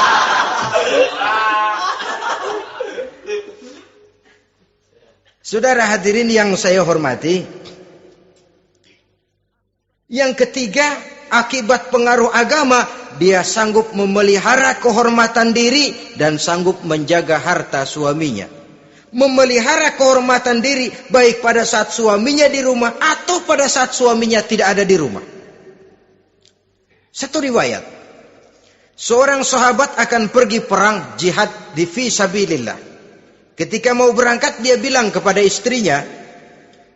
Saudara hadirin yang saya hormati, yang ketiga, akibat pengaruh agama, dia sanggup memelihara kehormatan diri dan sanggup menjaga harta suaminya. Memelihara kehormatan diri baik pada saat suaminya di rumah atau pada saat suaminya tidak ada di rumah. Satu riwayat, seorang sahabat akan pergi perang jihad di fi sabilillah. Ketika mau berangkat dia bilang kepada istrinya,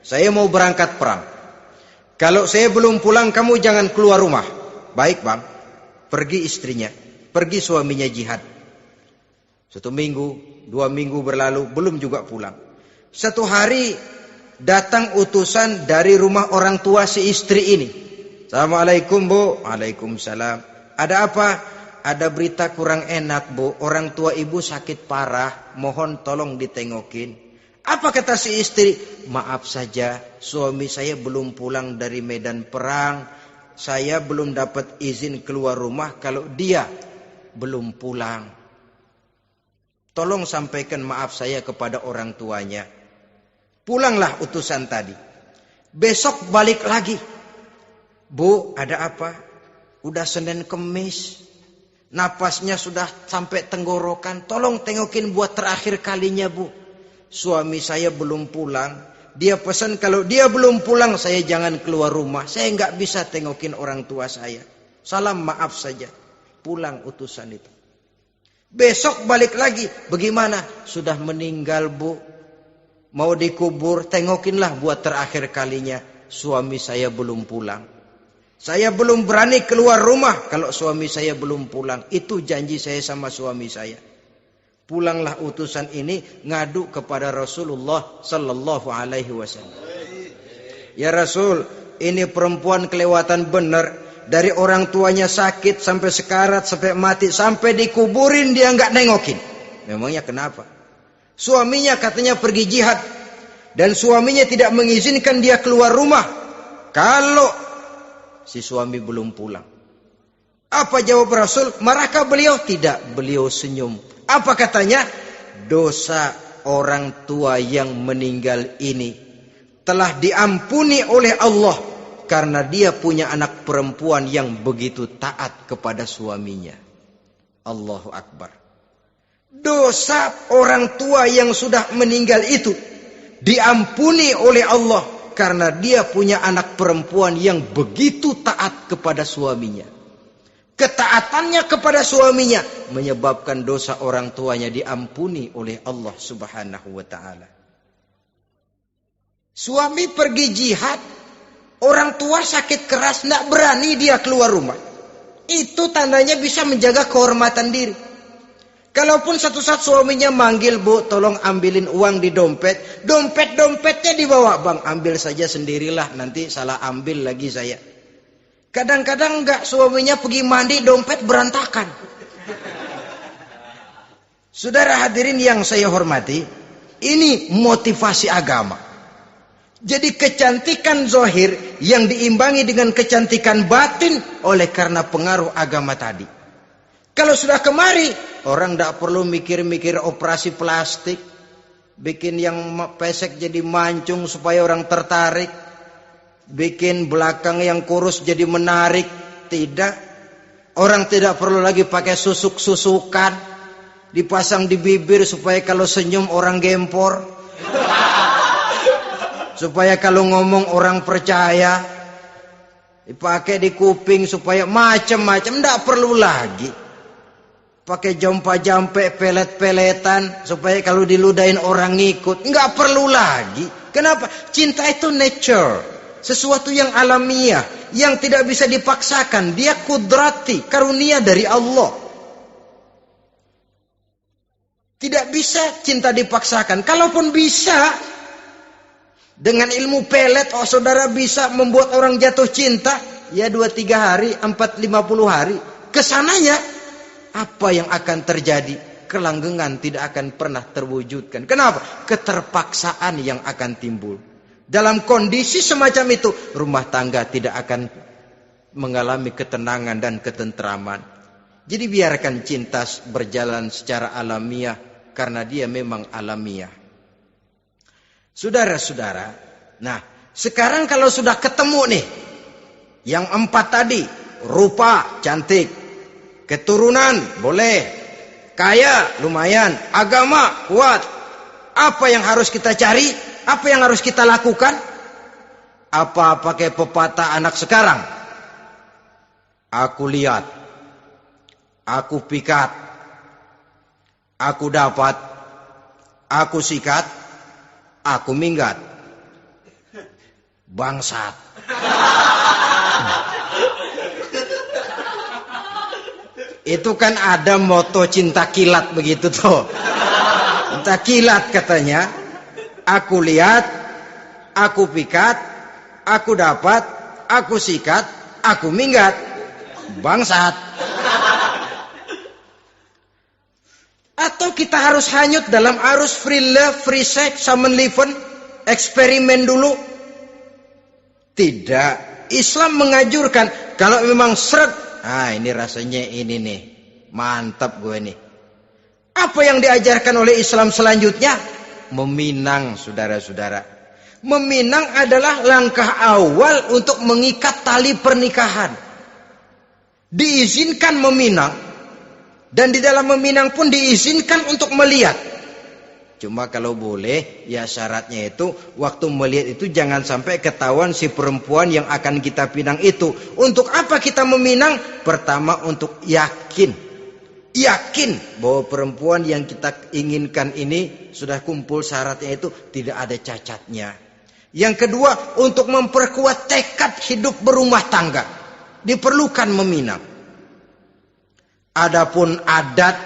saya mau berangkat perang. Kalau saya belum pulang kamu jangan keluar rumah. Baik bang. Pergi istrinya, pergi suaminya jihad. 1 minggu, 2 minggu berlalu, belum juga pulang. Satu hari datang utusan dari rumah orang tua si istri ini. Assalamualaikum bu. Waalaikumsalam. Ada apa? Ada berita kurang enak bu. Orang tua ibu sakit parah. Mohon tolong ditengokin. Apa kata si istri? Maaf saja, suami saya belum pulang dari medan perang. Saya belum dapat izin keluar rumah kalau dia belum pulang. Tolong sampaikan maaf saya kepada orang tuanya. Pulanglah utusan tadi. Besok balik lagi. Bu, ada apa? Udah Senin Kemis. Napasnya sudah sampai tenggorokan. Tolong tengokin buat terakhir kalinya bu. Suami saya belum pulang. Dia pesan kalau dia belum pulang saya jangan keluar rumah. Saya nggak bisa tengokin orang tua saya. Salam maaf saja. Pulang utusan itu. Besok balik lagi. Bagaimana? Sudah meninggal bu. Mau dikubur. Tengokinlah buat terakhir kalinya. Suami saya belum pulang. Saya belum berani keluar rumah kalau suami saya belum pulang. Itu janji saya sama suami saya. Pulanglah utusan ini ngadu kepada Rasulullah sallallahu alaihi wasallam. Ya Rasul, ini perempuan kelewatan benar. Dari orang tuanya sakit sampai sekarat, sampai mati, sampai dikuburin dia nggak nengokin. Memangnya kenapa? Suaminya katanya pergi jihad dan suaminya tidak mengizinkan dia keluar rumah kalau si suami belum pulang. Apa jawab Rasul? Marahkah beliau? Tidak, beliau senyum. Apa katanya? Dosa orang tua yang meninggal ini telah diampuni oleh Allah karena dia punya anak perempuan yang begitu taat kepada suaminya. Allahu Akbar. Dosa orang tua yang sudah meninggal itu diampuni oleh Allah karena dia punya anak perempuan yang begitu taat kepada suaminya. Ketaatannya kepada suaminya menyebabkan dosa orang tuanya diampuni oleh Allah Subhanahu wa taala. Suami pergi jihad, orang tua sakit keras, tidak berani dia keluar rumah. Itu tandanya bisa menjaga kehormatan diri. Kalaupun satu saat suaminya manggil, bu tolong ambilin uang di dompet. Dompetnya dibawa, bang ambil saja sendirilah, nanti salah ambil lagi saya. Kadang-kadang enggak, suaminya pergi mandi, dompet berantakan. Saudara hadirin yang saya hormati, ini motivasi agama. Jadi kecantikan zahir yang diimbangi dengan kecantikan batin oleh karena pengaruh agama tadi. Kalau sudah kemari, orang tidak perlu mikir-mikir operasi plastik, bikin yang pesek jadi mancung supaya orang tertarik, bikin belakang yang kurus jadi menarik. Tidak. Orang tidak perlu lagi pakai susuk-susukan, dipasang di bibir supaya kalau senyum orang gempor, supaya kalau ngomong orang percaya, dipakai di kuping supaya macam-macam. Tidak perlu lagi pakai jompa-jampe, pelet-peletan supaya kalau diludahin orang ngikut. Enggak perlu lagi. Kenapa? Cinta itu nature, sesuatu yang alamiah, yang tidak bisa dipaksakan. Dia kudrati, karunia dari Allah. Tidak bisa cinta dipaksakan. Kalaupun bisa, dengan ilmu pelet, oh saudara bisa membuat orang jatuh cinta, ya 2-3 hari, 4-50 hari. Kesananya apa yang akan terjadi? Kelanggengan tidak akan pernah terwujudkan. Kenapa? Keterpaksaan yang akan timbul. Dalam kondisi semacam itu, rumah tangga tidak akan mengalami ketenangan dan ketentraman. Jadi biarkan cinta berjalan secara alamiah, karena dia memang alamiah. Saudara-saudara, nah sekarang kalau sudah ketemu nih, yang 4 tadi, rupa cantik, keturunan boleh, kaya lumayan, agama kuat. Apa yang harus kita cari? Apa yang harus kita lakukan? Apa pakai pepatah anak sekarang? Aku lihat, aku pikat, aku dapat, aku sikat, aku minggat. Bangsat. Itu kan ada moto cinta kilat begitu tuh. Cinta kilat katanya. Aku lihat, aku pikat, aku dapat, aku sikat, aku minggat. Bangsat. Atau kita harus hanyut dalam arus free love, free sex, summon liven, eksperimen dulu? Tidak. Islam mengajurkan kalau memang seret, ini rasanya ini nih, mantap gue nih. Apa yang diajarkan oleh Islam selanjutnya? Meminang, saudara-saudara. Meminang adalah langkah awal untuk mengikat tali pernikahan. Diizinkan meminang, dan di dalam meminang pun diizinkan untuk melihat. Cuma kalau boleh, ya syaratnya itu waktu melihat itu jangan sampai ketahuan si perempuan yang akan kita pinang itu. Untuk apa kita meminang? Pertama untuk yakin bahwa perempuan yang kita inginkan ini sudah kumpul syaratnya itu, tidak ada cacatnya. Yang kedua, untuk memperkuat tekad hidup berumah tangga, diperlukan meminang. Adapun adat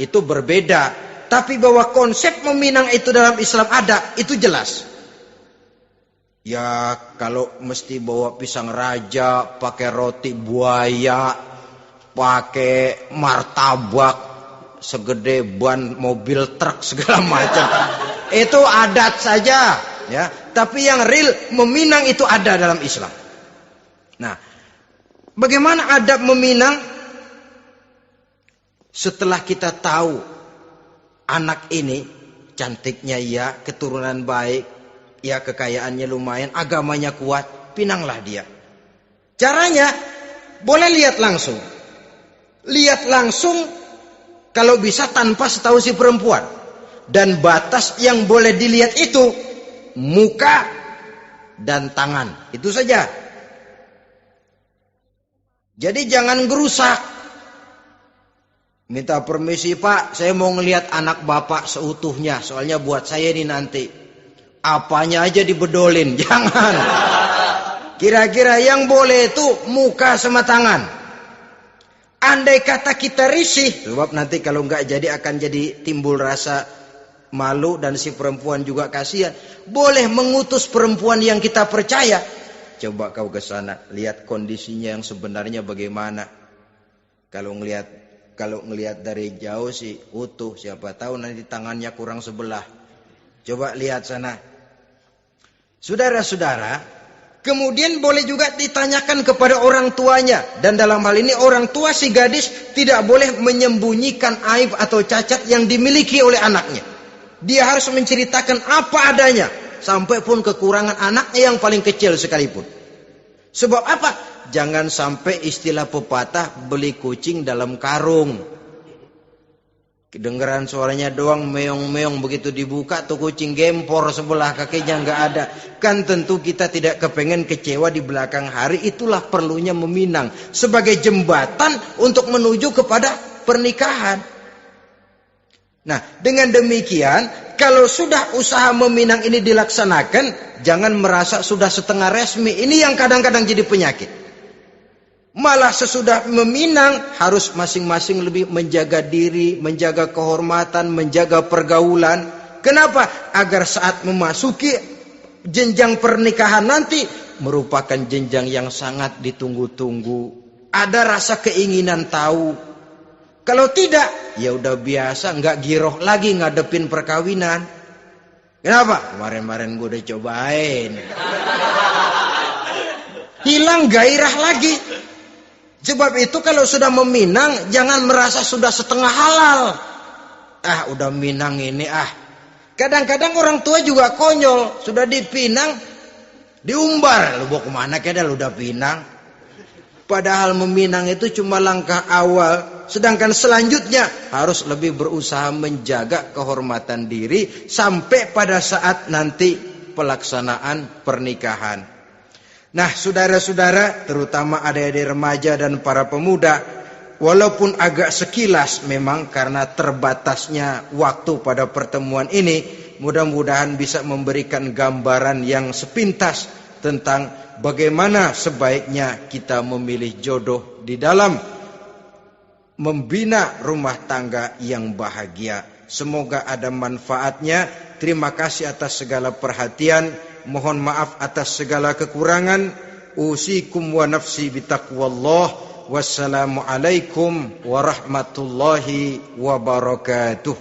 itu berbeda. Tapi bahwa konsep meminang itu dalam Islam ada, itu jelas. Ya kalau mesti bawa pisang raja, pakai roti buaya, pakai martabak segede ban mobil truk segala macam, itu adat saja, ya. Tapi yang real meminang itu ada dalam Islam. Nah, bagaimana adab meminang? Setelah kita tahu anak ini cantiknya ya, keturunan baik, ya kekayaannya lumayan, agamanya kuat, pinanglah dia. Caranya boleh lihat langsung. Lihat langsung kalau bisa tanpa setahu si perempuan. Dan batas yang boleh dilihat itu muka dan tangan. Itu saja. Jadi jangan gerusak. Minta permisi Pak, saya mau ngelihat anak bapak seutuhnya. Soalnya buat saya ini nanti. Apanya aja dibedolin, jangan. Kira-kira yang boleh itu muka sama tangan. Andai kata kita risih, sebab nanti kalau nggak jadi akan jadi timbul rasa malu dan si perempuan juga kasihan. Boleh mengutus perempuan yang kita percaya. Coba kau ke sana, lihat kondisinya yang sebenarnya bagaimana. Kalau ngelihat dari jauh sih utuh, siapa tahu nanti tangannya kurang sebelah. Coba lihat sana. Saudara-saudara, kemudian boleh juga ditanyakan kepada orang tuanya. Dan dalam hal ini orang tua si gadis tidak boleh menyembunyikan aib atau cacat yang dimiliki oleh anaknya. Dia harus menceritakan apa adanya, sampai pun kekurangan anaknya yang paling kecil sekalipun. Sebab apa? Jangan sampai istilah pepatah beli kucing dalam karung. Kedengeran suaranya doang meong-meong, begitu dibuka tuh kucing gempor sebelah kakinya nggak ada. Kan tentu kita tidak kepengen kecewa di belakang hari. Itulah perlunya meminang sebagai jembatan untuk menuju kepada pernikahan. Nah, dengan demikian kalau sudah usaha meminang ini dilaksanakan, jangan merasa sudah setengah resmi. Ini yang kadang-kadang jadi penyakit. Malah sesudah meminang harus masing-masing lebih menjaga diri, menjaga kehormatan, menjaga pergaulan. Kenapa? Agar saat memasuki jenjang pernikahan nanti merupakan jenjang yang sangat ditunggu-tunggu. Ada rasa keinginan tahu. Kalau tidak, ya udah biasa, nggak giroh lagi ngadepin perkawinan. Kenapa? Kemarin-kemarin gue udah cobain. Hilang gairah lagi. Sebab itu kalau sudah meminang, jangan merasa sudah setengah halal. Udah minang ini Kadang-kadang orang tua juga konyol. Sudah dipinang, diumbar. Lu bawa kemana kayaknya lu udah pinang. Padahal meminang itu cuma langkah awal. Sedangkan selanjutnya harus lebih berusaha menjaga kehormatan diri sampai pada saat nanti pelaksanaan pernikahan. Nah, saudara-saudara, terutama adik-adik remaja dan para pemuda, walaupun agak sekilas memang karena terbatasnya waktu pada pertemuan ini, mudah-mudahan bisa memberikan gambaran yang sepintas tentang bagaimana sebaiknya kita memilih jodoh di dalam membina rumah tangga yang bahagia. Semoga ada manfaatnya. Terima kasih atas segala perhatian. Mohon maaf atas segala kekurangan. Usikum wa nafsi bitaqwallah. Wassalamualaikum warahmatullahi wabarakatuh.